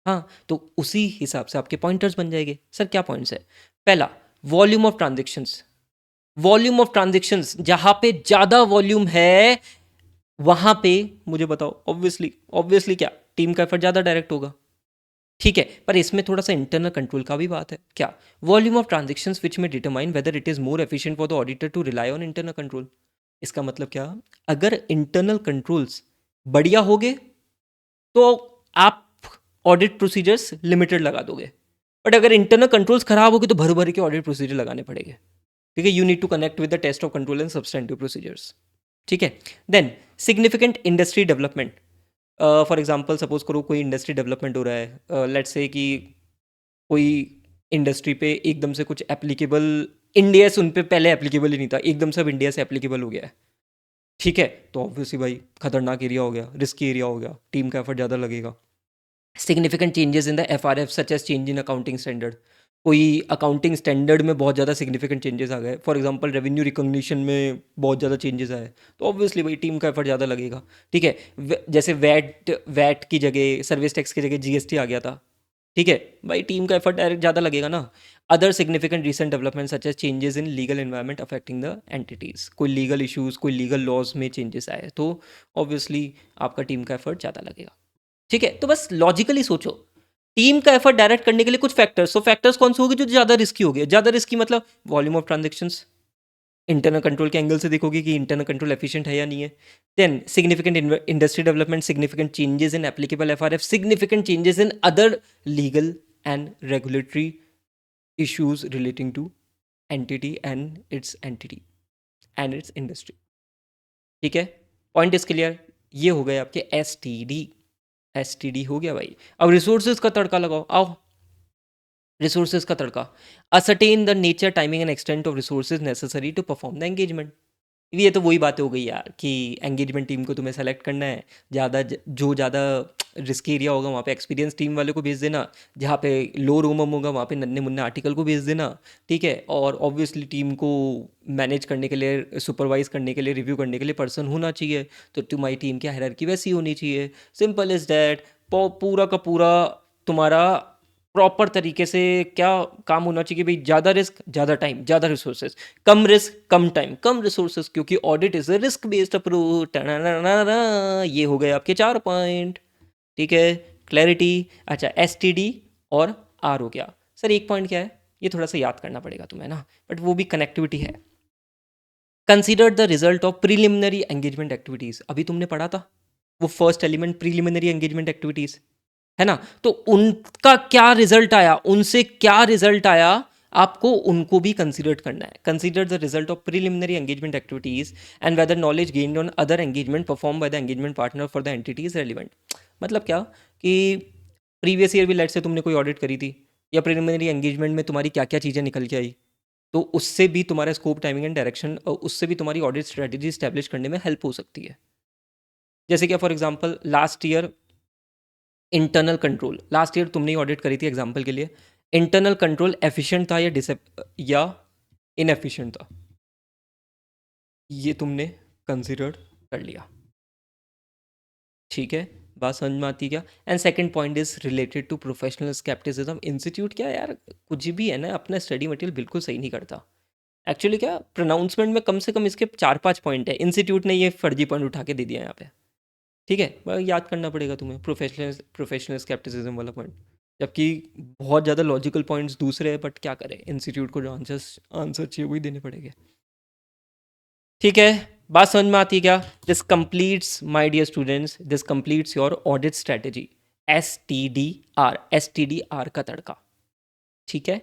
Speaker 1: हाँ, तो उसी हिसाब से आपके पॉइंटर्स बन जाएंगे। सर क्या पॉइंट्स है? पहला, volume of transactions. Volume of transactions, जहां पे ज्यादा वॉल्यूम है वहां पे मुझे बताओ, ऑब्वियसली ऑब्वियसली क्या, टीम का एफर्ट ज्यादा डायरेक्ट होगा। ठीक है, पर इसमें थोड़ा सा इंटरनल कंट्रोल का भी बात है। क्या? वॉल्यूम ऑफ ट्रांजेक्शन्स विच में determine whether it is more efficient for the auditor to rely on internal control. इसका मतलब क्या? अगर इंटरनल कंट्रोल्स बढ़िया होगे तो आप ऑडिट प्रोसीजर्स लिमिटेड लगा दोगे, बट अगर इंटरनल कंट्रोल्स खराब होगी तो भर भर के ऑडिट प्रोसीजर लगाने पड़ेंगे। ठीक है, you need to connect with the test of control and substantive procedures. ठीक है, then significant industry development. For example suppose करो कोई इंडस्ट्री डेवलपमेंट हो रहा है, लेट्स से कि कोई इंडस्ट्री पे एकदम से कुछ एप्लीकेबल, इंडिया से उन पे पहले एप्लीकेबल ही नहीं था, एकदम से अब इंडिया से एप्लीकेबल हो गया है। ठीक है, तो ऑब्वियसली भाई खतरनाक एरिया हो गया, रिस्की एरिया हो गया, टीम का एफर्ट ज़्यादा लगेगा। Significant changes in the FRF such as change in accounting standard. कोई अकाउंटिंग स्टैंडर्ड में बहुत ज़्यादा सिग्निफिकेंट चेंजेस आ गए, फॉर एग्जांपल रेवेन्यू रिकॉग्निशन में बहुत ज़्यादा चेंजेस आए, तो ऑब्वियसली भाई टीम का एफर्ट ज़्यादा लगेगा। ठीक है, जैसे वैट वैट की जगह, सर्विस टैक्स की जगह जीएसटी आ गया था। ठीक है भाई, टीम का एफर्ट डायरेक्ट ज़्यादा लगेगा ना। Other significant recent development such as changes in legal environment affecting the entities. कोई लीगल इश्यूज़, कोई लीगल लॉज में चेंजेस आए तो ऑब्वियसली आपका टीम का एफर्ट ज़्यादा लगेगा। ठीक है, तो बस लॉजिकली सोचो, टीम का एफर्ट डायरेक्ट करने के लिए कुछ फैक्टर्स, तो फैक्टर्स कौन से होंगे जो ज़्यादा रिस्की हो गए? ज़्यादा रिस्की मतलब volume of transactions. Internal control के एंगल से देखोगे कि इंटरनल कंट्रोल एफिशिएंट है या नहीं है। Then significant industry development, significant changes in applicable FRF, significant changes in other legal and regulatory issues relating to entity and its industry. ठीक है, पॉइंट इज क्लियर। ये हो गए आपके एस टी डी हो गया भाई। अब रिसोर्सेज का तड़का लगाओ, आओ। रिसोर्सेज का तड़का, ascertain the nature timing and extent of resources necessary to perform the engagement. ये तो वही बात हो गई यार कि एंगेजमेंट टीम को तुम्हें सेलेक्ट करना है। जो ज़्यादा रिस्की एरिया होगा वहाँ पे एक्सपीरियंस टीम वाले को भेज देना, जहाँ पे लो रोमम होगा वहाँ पे नन्हे मुन्ने आर्टिकल को भेज देना। ठीक है, और ऑब्वियसली टीम को मैनेज करने के लिए, सुपरवाइज करने के लिए, रिव्यू करने के लिए पर्सन होना चाहिए, तो तुम्हारी टीम की हायरार्की वैसी होनी चाहिए। Simple is that. पूरा का पूरा तुम्हारा प्रॉपर तरीके से क्या काम होना चाहिए भाई? ज़्यादा रिस्क ज़्यादा टाइम, ज़्यादा रिसोर्सेज, कम रिस्क कम टाइम कम रिसोर्सेज, क्योंकि audit is a risk based approach. ये हो गए आपके 4 पॉइंट। ठीक है, क्लैरिटी। अच्छा, एस टी डी और आर हो गया। सर एक पॉइंट क्या है, ये थोड़ा सा याद करना पड़ेगा तुम्हें ना, बट वो भी कनेक्टिविटी है। Consider the result of preliminary engagement activities. अभी तुमने पढ़ा था वो first element, preliminary engagement activities, है ना? तो उनका क्या रिजल्ट आया, उनसे क्या रिजल्ट आया, आपको उनको भी कंसिडर करना है। Consider the result of preliminary engagement activities and whether knowledge gained on other engagement perform by the engagement partner for the entity is relevant. मतलब क्या कि प्रीवियस ईयर भी लेट से तुमने कोई ऑडिट करी थी, या प्रिलिमिनरी एंगेजमेंट में तुम्हारी क्या क्या चीज़ें निकल के आई, तो उससे भी तुम्हारा स्कोप, टाइमिंग एंड डायरेक्शन, उससे भी तुम्हारी ऑडिट स्ट्रेटेजी स्टैब्लिश करने में हेल्प हो सकती है। जैसे क्या, for example last year internal control, last year तुमने ऑडिट करी थी एग्जांपल के लिए, इंटरनल कंट्रोल एफिशिएंट था या इनएफिशिएंट था, ये तुमने कंसिडर कर लिया। ठीक है, बात समझ में आती क्या? And second point is related to professional scepticism. Institute क्या यार, कुछ भी है ना, अपना स्टडी मटेरियल बिल्कुल सही नहीं करता। एक्चुअली क्या, प्रोनाउंसमेंट में कम से कम इसके 4-5 पॉइंट है, इंस्टीट्यूट ने ये फर्जी पॉइंट उठा के दे दिया यहाँ पे। ठीक है, याद करना पड़ेगा तुम्हें प्रोफेशनल स्केप्टिसिज्म वाला पॉइंट, जबकि बहुत ज़्यादा लॉजिकल पॉइंट्स दूसरे हैं, बट क्या करें, इंस्टीट्यूट को जो आंसर चाहिए वही देने पड़ेंगे। ठीक है, बात समझ में आती है क्या? This completes my dear students, this completes your audit strategy, S T D R का तड़का। ठीक है,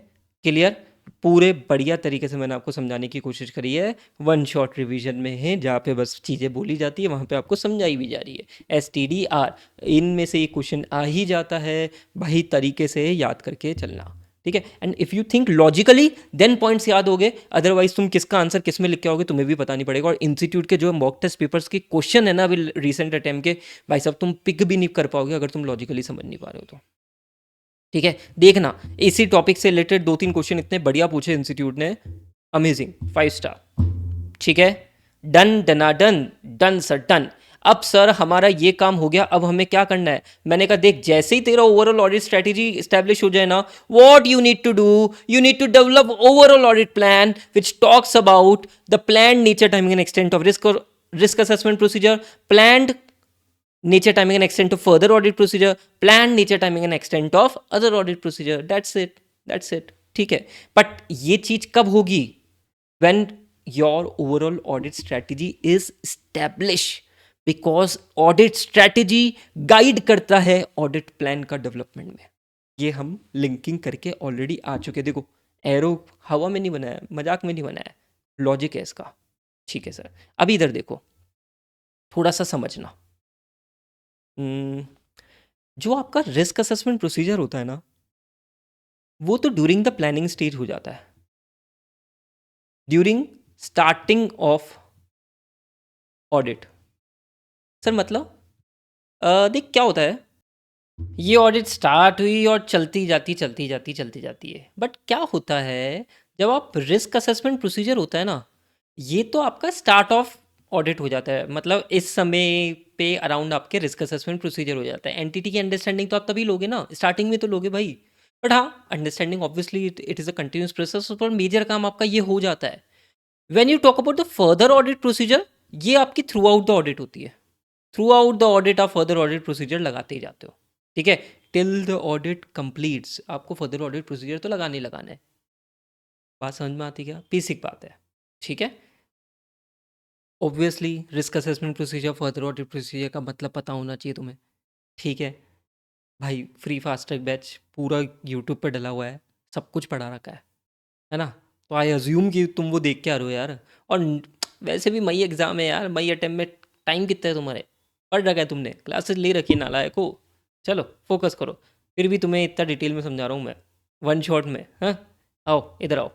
Speaker 1: क्लियर? पूरे बढ़िया तरीके से मैंने आपको समझाने की कोशिश करी है, वन शॉट रिवीजन में है, जहाँ पे बस चीज़ें बोली जाती है वहाँ पे आपको समझाई भी जा रही है। STDR, इनमें से एक क्वेश्चन आ ही जाता है, वही तरीके से याद करके चलना। ठीक है, and if you think logically then points याद हो गए, अदरवाइज तुम किसका आंसर किस में लिख के आओगे तुम्हें भी पता नहीं पड़ेगा। और इंस्टीट्यूट के जो मॉक टेस्ट पेपर्स के क्वेश्चन है ना अभी रिसेंट अटेम्प्ट के, भाई साहब तुम पिक भी नहीं कर पाओगे अगर तुम लॉजिकली समझ नहीं पा रहे हो तो। ठीक है, देखना इसी टॉपिक से रिलेटेड 2-3 क्वेश्चन इतने बढ़िया पूछे इंस्टीट्यूट ने, अमेजिंग, 5 स्टार। ठीक है, डन डनाडन, डन सर डन। अब सर हमारा ये काम हो गया, अब हमें क्या करना है? मैंने कहा देख, जैसे ही तेरा ओवरऑल ऑडिट स्ट्रेटेजी स्टैब्लिश हो जाए ना, what you need to do, you need to develop overall audit plan which talks about the plan, nature, timing and extent of risk or risk assessment procedure, planned nature, timing and extent of further audit procedure, plan, nature, timing and extent of other audit procedure. That's it. ठीक है, but ये चीज कब होगी? when your overall audit strategy is established, because audit strategy guide करता है audit plan का development में। ये हम लिंकिंग करके ऑलरेडी आ चुके। देखो, एरो हवा में नहीं बनाया, मजाक में नहीं बनाया, लॉजिक है इसका। ठीक है सर, अभी इधर देखो, थोड़ा सा समझना। जो आपका रिस्क असेसमेंट प्रोसीजर होता है ना, वो तो ड्यूरिंग द प्लानिंग स्टेज हो जाता है, during starting of audit. Sir मतलब देख क्या होता है, ये ऑडिट स्टार्ट हुई और चलती जाती है, बट क्या होता है, जब आप रिस्क असेसमेंट प्रोसीजर होता है ना, ये तो आपका स्टार्ट ऑफ ऑडिट हो जाता है, मतलब इस समय पे अराउंड आपके रिस्क असेसमेंट प्रोसीजर हो जाता है। एंटिटी की अंडरस्टैंडिंग तो आप तभी लोगे ना, स्टार्टिंग में तो लोगे भाई, बट हाँ, understanding obviously it is a continuous process, पर मेजर काम आपका ये हो जाता है। When you talk about the further audit procedure, ये आपकी थ्रू आउट द ऑडिट होती है, थ्रू आउट द ऑडिट आप फर्दर ऑडिट प्रोसीजर लगाते ही जाते हो। ठीक है, टिल द ऑडिट कंप्लीट्स आपको फर्दर ऑडिट प्रोसीजर तो लगाने ही लगाना है। बात समझ में आती क्या? बेसिक बात है। ठीक है, obviously risk assessment procedure, further audit procedure का मतलब पता होना चाहिए तुम्हें। ठीक है भाई, फ्री फास्ट ट्रैक बैच पूरा यूट्यूब पे डला हुआ है, सब कुछ पढ़ा रखा है ना? तो आई अज्यूम कि तुम वो देख के आ रहे हो यार। और वैसे भी मई एग्ज़ाम है यार, मई अटेम्प्ट में टाइम कितना है तुम्हारे? पढ़ रखा है तुमने, क्लासेस ले रखी है नालायक हो। चलो फोकस करो, फिर भी तुम्हें इतना डिटेल में समझा रहा हूँ मैं, वन शॉट में। हाँ, आओ इधर आओ।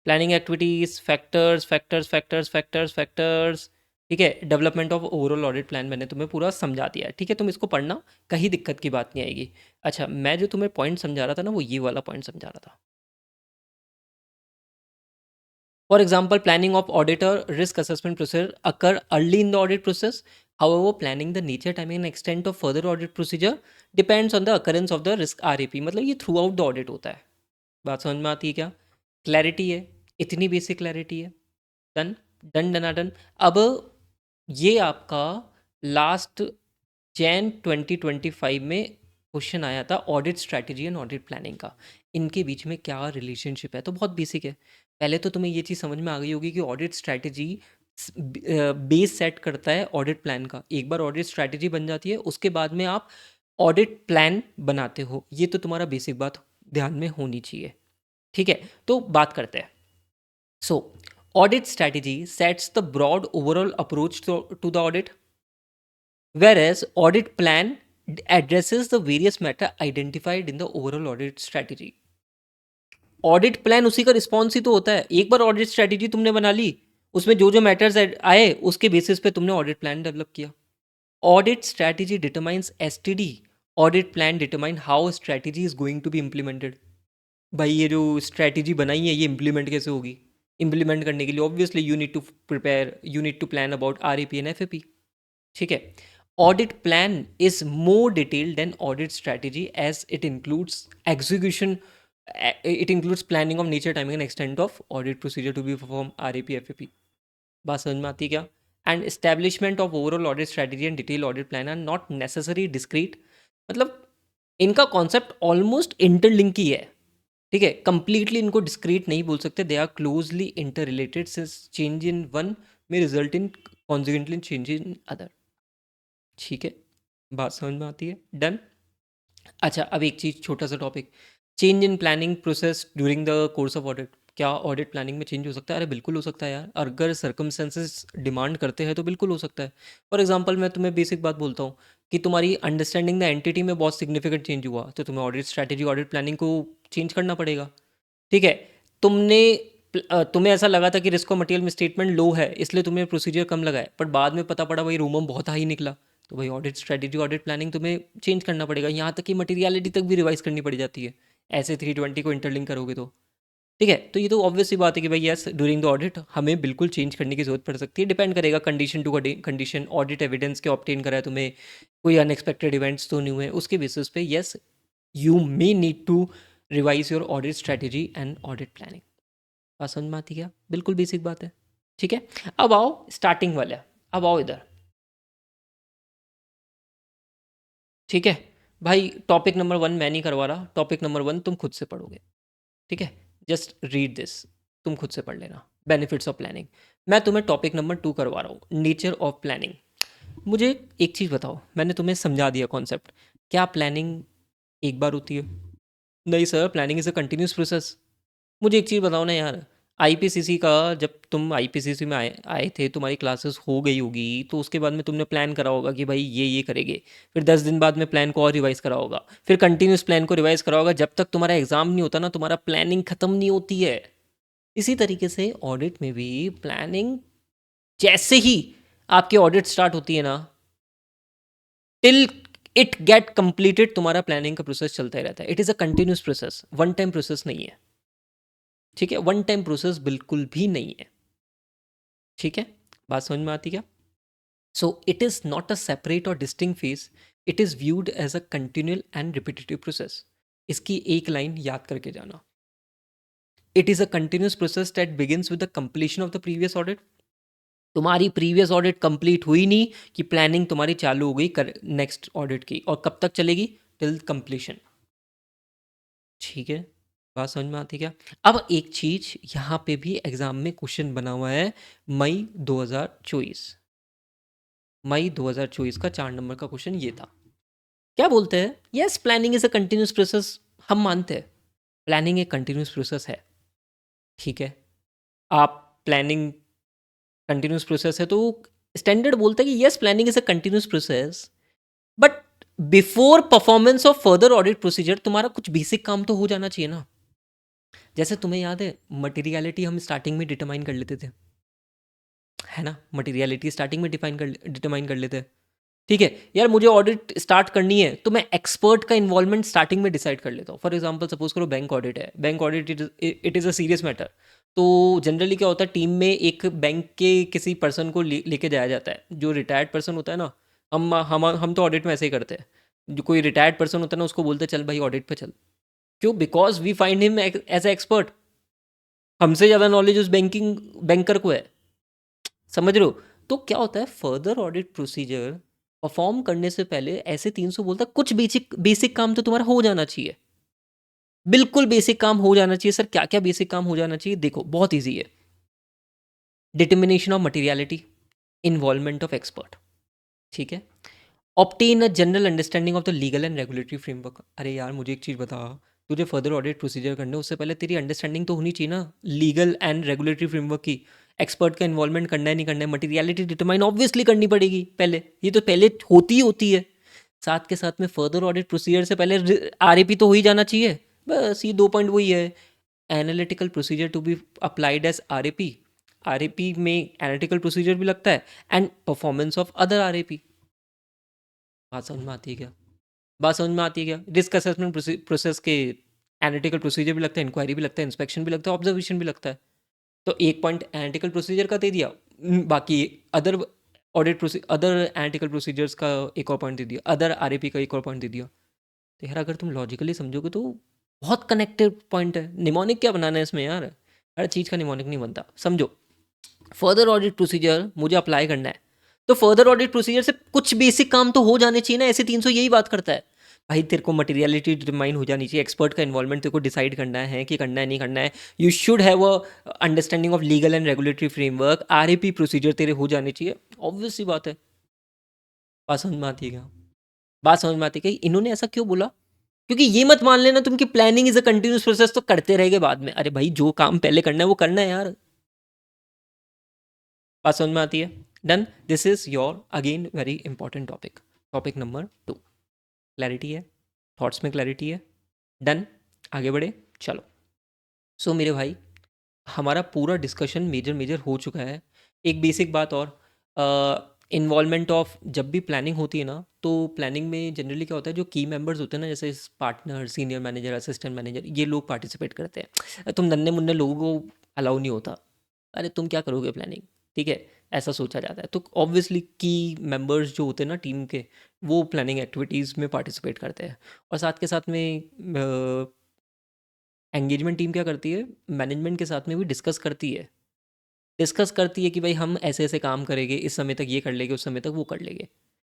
Speaker 1: Planning activities, factors factors factors factors factors. ठीक है, development of overall audit plan मैंने तुम्हें पूरा समझा दिया है। ठीक है, तुम इसको पढ़ना, कहीं दिक्कत की बात नहीं आएगी। अच्छा, मैं जो तुम्हें पॉइंट समझा रहा था ना, वो ये वाला पॉइंट समझा रहा था। For example, planning of audit or risk assessment procedure occur early in the audit process. However, planning the nature, timing and extent of further audit procedure depends on the occurrence of the risk RAP. मतलब ये through out the audit होता है। बात समझ में आती है क्या? क्लैरिटी है, इतनी बेसिक क्लैरिटी है। डन डन डना डन। अब ये आपका लास्ट जैन 2025 में क्वेश्चन आया था, audit strategy and audit planning का, इनके बीच में क्या रिलेशनशिप है? तो बहुत बेसिक है। पहले तो तुम्हें ये चीज़ समझ में आ गई होगी कि ऑडिट स्ट्रैटेजी बेस सेट करता है ऑडिट प्लान का। एक बार ऑडिट स्ट्रैटेजी बन जाती है, उसके बाद में आप ऑडिट प्लान बनाते हो। ये तो तुम्हारा बेसिक बात ध्यान में होनी चाहिए। ठीक है, तो बात करते हैं। So audit strategy sets the broad overall approach to the audit, whereas audit plan addresses the various matter identified in the overall audit strategy. Audit plan उसी का रिस्पॉन्स ही तो होता है। एक बार ऑडिट स्ट्रैटेजी तुमने बना ली, उसमें जो जो मैटर्स आए उसके बेसिस पे तुमने ऑडिट प्लान डेवलप किया। Audit strategy determines STD, audit plan determine how strategy is going to be implemented. भाई ये जो स्ट्रैटेजी बनाई है ये इम्प्लीमेंट कैसे होगी? इम्प्लीमेंट करने के लिए obviously you need to prepare, you need to plan about RAP and FAP. ठीक है। Audit plan is more detailed than audit strategy as it includes execution, it includes planning of nature, timing and extent of audit procedure to be perform RAP FAP. बात समझ में आती है क्या? And establishment of overall audit strategy and detail audit plan are not necessary discrete. मतलब इनका concept almost interlink ही है। ठीक है, कंप्लीटली इनको डिस्क्रीट नहीं बोल सकते, they are closely interrelated since change in one में result in consequently change in other. ठीक है, बात समझ में आती है? डन। अच्छा, अब एक चीज़, छोटा सा topic, change in planning process during the course of audit. क्या ऑडिट प्लानिंग में चेंज हो सकता है? अरे बिल्कुल हो सकता है यार, अगर सर्कमस्टेंसेस डिमांड करते हैं तो बिल्कुल हो सकता है। फॉर एग्जांपल मैं तुम्हें बेसिक बात बोलता हूँ कि तुम्हारी अंडरस्टैंडिंग द एंटिटी में बहुत सिग्निफिकेंट चेंज हुआ, तो तुम्हें ऑडिट स्ट्रैटेजी, ऑडिट प्लानिंग को चेंज करना पड़ेगा। ठीक है। तुमने तुम्हें ऐसा लगा था कि रिस्क और मटेरियल में स्टेटमेंट लो है, इसलिए तुमने प्रोसीजर कम लगाए, पर बाद में पता पड़ा भाई रूमम बहुत हाई निकला, तो भाई ऑडिट स्ट्रेटेजी, ऑडिट प्लानिंग तुम्हें चेंज करना पड़ेगा। यहाँ तक कि मटेरियलिटी तक भी रिवाइज करनी पड़ जाती है, ऐसे 320 को इंटरलिंक करोगे तो। ठीक है, तो ये तो ऑब्वियस सी बात है कि भाई यस, ड्यूरिंग द ऑडिट हमें बिल्कुल चेंज करने की जरूरत पड़ सकती है। डिपेंड करेगा condition to condition, audit evidence के ऑब्टेन करा है तुम्हें, कोई अनएक्सपेक्टेड इवेंट्स तो नहीं हुए, उसके बेसिस पे yes you may need to revise your audit strategy and audit planning. बात समझ में आती क्या? बिल्कुल बेसिक बात है। ठीक है, अब आओ स्टार्टिंग वाला, अब आओ इधर। ठीक है भाई, टॉपिक नंबर 1 मैं नहीं करवा रहा, टॉपिक नंबर 1 तुम खुद से पढ़ोगे। ठीक है, जस्ट रीड दिस, तुम खुद से पढ़ लेना, बेनिफिट्स ऑफ प्लानिंग। मैं तुम्हें टॉपिक नंबर 2 करवा रहा हूँ, नेचर ऑफ प्लानिंग। मुझे एक चीज़ बताओ, मैंने तुम्हें समझा दिया कॉन्सेप्ट, क्या प्लानिंग एक बार होती है? नहीं sir, planning is a continuous process. मुझे एक चीज़ बताओ ना यार, आईपीसीसी का, जब तुम आईपीसीसी में आए आए थे, तुम्हारी क्लासेस हो गई होगी, तो उसके बाद में तुमने प्लान करा होगा कि भाई ये करेंगे, फिर 10 दिन बाद में प्लान को और रिवाइज करा होगा, फिर कंटिन्यूस प्लान को रिवाइज करा होगा, जब तक तुम्हारा एग्जाम नहीं होता ना, तुम्हारा प्लानिंग खत्म नहीं होती है। इसी तरीके से ऑडिट में भी प्लानिंग, जैसे ही आपकी ऑडिट स्टार्ट होती है ना, टिल इट गेट कंप्लीटेड, तुम्हारा प्लानिंग का प्रोसेस चलता ही रहता है। It is a continuous process, one time process नहीं है। ठीक है, वन टाइम प्रोसेस बिल्कुल भी नहीं है। ठीक है, बात समझ में आती क्या? So it is not a separate or distinct phase, it is viewed as a continual and repetitive process. इसकी एक लाइन याद करके जाना, it is a continuous process that begins with the completion of the previous audit. तुम्हारी previous audit complete हुई नहीं कि planning तुम्हारी चालू हो गई नेक्स्ट ऑडिट की, और कब तक चलेगी? Till completion. ठीक है, बात समझ में आती क्या? अब एक चीज यहाँ पे भी एग्जाम में क्वेश्चन बना हुआ है, मई 2024, मई 2024 का 4 नंबर का क्वेश्चन ये था। क्या बोलते हैं? Yes, planning is a continuous process. हम मानते हैं प्लानिंग एक कंटिन्यूस प्रोसेस है। ठीक है, आप प्लानिंग कंटिन्यूस प्रोसेस है तो स्टैंडर्ड बोलता है कि yes, planning is a continuous process, but before performance of further audit procedure तुम्हारा कुछ बेसिक काम तो हो जाना चाहिए ना। जैसे तुम्हें याद है, मटेरियलिटी हम स्टार्टिंग में डिटरमाइन कर लेते थे, है ना? मटेरियलिटी स्टार्टिंग में डिटरमाइन कर लेते हैं। ठीक है यार, मुझे ऑडिट स्टार्ट करनी है तो मैं एक्सपर्ट का इन्वॉल्वमेंट स्टार्टिंग में डिसाइड कर लेता हूँ। फॉर एग्जांपल सपोज करो बैंक ऑडिट है, bank audit it is a serious matter. तो जनरली क्या होता है, टीम में एक बैंक के किसी पर्सन को लेके जाया जाता है, जो रिटायर्ड पर्सन होता है ना। हम तो ऑडिट में ऐसे ही करते हैं, जो कोई रिटायर्ड पर्सन होता है ना, उसको बोलते हैं चल भाई ऑडिट पे चल। क्यों? Because we find him as a expert, हमसे ज़्यादा नॉलेज उस बैंकर को है। समझ रहे हो? तो क्या होता है, फर्दर ऑडिट प्रोसीजर परफॉर्म करने से पहले ऐसे 300 बोलता है कुछ बेसिक बेसिक काम तो तुम्हारा हो जाना चाहिए। बिल्कुल बेसिक काम हो जाना चाहिए। सर क्या क्या बेसिक काम हो जाना चाहिए? देखो बहुत ईजी है। Determination of materiality, involvement of expert. ठीक है, obtain a general understanding of the legal and regulatory framework. अरे यार मुझे एक चीज़ बता, तुझे फर्दर ऑडिट प्रोसीजर करने उससे पहले तेरी अंडरस्टैंडिंग तो होनी चाहिए ना लीगल एंड रेगुलेटरी फ्रेमवर्क की। एक्सपर्ट का इन्वॉल्वमेंट करना है नहीं करना है, मटेरियलिटी डिटरमाइन ऑब्वियसली करनी पड़ेगी पहले, ये तो पहले होती ही होती है। साथ के साथ में फर्दर ऑडिट प्रोसीजर से पहले आरएपी तो हो ही जाना चाहिए। बस ये 2 पॉइंट वही है। Analytical procedure to be applied as RAP. RAP में एनालिटिकल प्रोसीजर भी लगता है and performance of other RAP. बात समझ में आती है क्या? बात समझ में आती है क्या? रिस्क असेसमेंट प्रोसेस के एनालिटिकल प्रोसीजर भी लगता है, इंक्वायरी भी लगता है, इंस्पेक्शन भी लगता है, ऑब्जर्वेशन भी लगता है। तो एक पॉइंट एनालिटिकल प्रोसीजर का दे दिया, बाकी अदर अदर एनालिटिकल प्रोसीजर्स का एक और पॉइंट दे दिया, अदर आरएपी का एक और पॉइंट दे दिया। तो यार अगर तुम लॉजिकली समझोगे तो बहुत कनेक्टेड पॉइंट है। निमोनिक क्या बनाना है इसमें यार? हर चीज़ का निमोनिक नहीं बनता, समझो। फर्दर ऑडिट प्रोसीजर मुझे अप्लाई करना है, तो फर्दर ऑडिट प्रोसीजर से कुछ बेसिक काम तो हो जाने चाहिए ना। ऐसे 300 यही बात करता है भाई, तेरे को मटेरियलिटी डिटरमाइन हो जानी चाहिए, एक्सपर्ट का इन्वॉल्वमेंट तेरे को डिसाइड करना है कि करना है नहीं करना है। You should have a understanding of legal and regulatory framework. RAP procedure तेरे हो जाने चाहिए, ऑब्वियस सी बात है। बात समझ में आती है क्या? बात समझ में आती है कि इन्होंने ऐसा क्यों बोला? क्योंकि ये मत मान लेना तुम कि planning is a continuous process, तो करते रहेंगे बाद में। अरे भाई जो काम पहले करना है वो करना है यार। बात समझ में आती है? Done. This is your again very important topic, topic number 2। Clarity है, थॉट्स में क्लैरिटी है? डन। आगे बढ़े, चलो। सो मेरे भाई, हमारा पूरा डिस्कशन मेजर मेजर हो चुका है। एक बेसिक बात और, इन्वॉल्वमेंट ऑफ जब भी प्लानिंग होती है ना, तो प्लानिंग में जनरली क्या होता है, जो की मेंबर्स होते हैं ना, जैसे partner, senior manager, assistant manager, ये लोग पार्टिसिपेट करते हैं। तुम नन्हे मुन्ने लोगों को अलाउ नहीं होता। अरे तुम क्या करोगे प्लानिंग, ठीक है, ऐसा सोचा जाता है। तो ऑब्वियसली की मेंबर्स जो होते हैं ना टीम के, वो प्लानिंग एक्टिविटीज़ में पार्टिसिपेट करते हैं। और साथ के साथ में एंगेजमेंट टीम क्या करती है, मैनेजमेंट के साथ में भी डिस्कस करती है कि भाई हम ऐसे ऐसे काम करेंगे, इस समय तक ये कर लेंगे, उस समय तक वो कर लेंगे।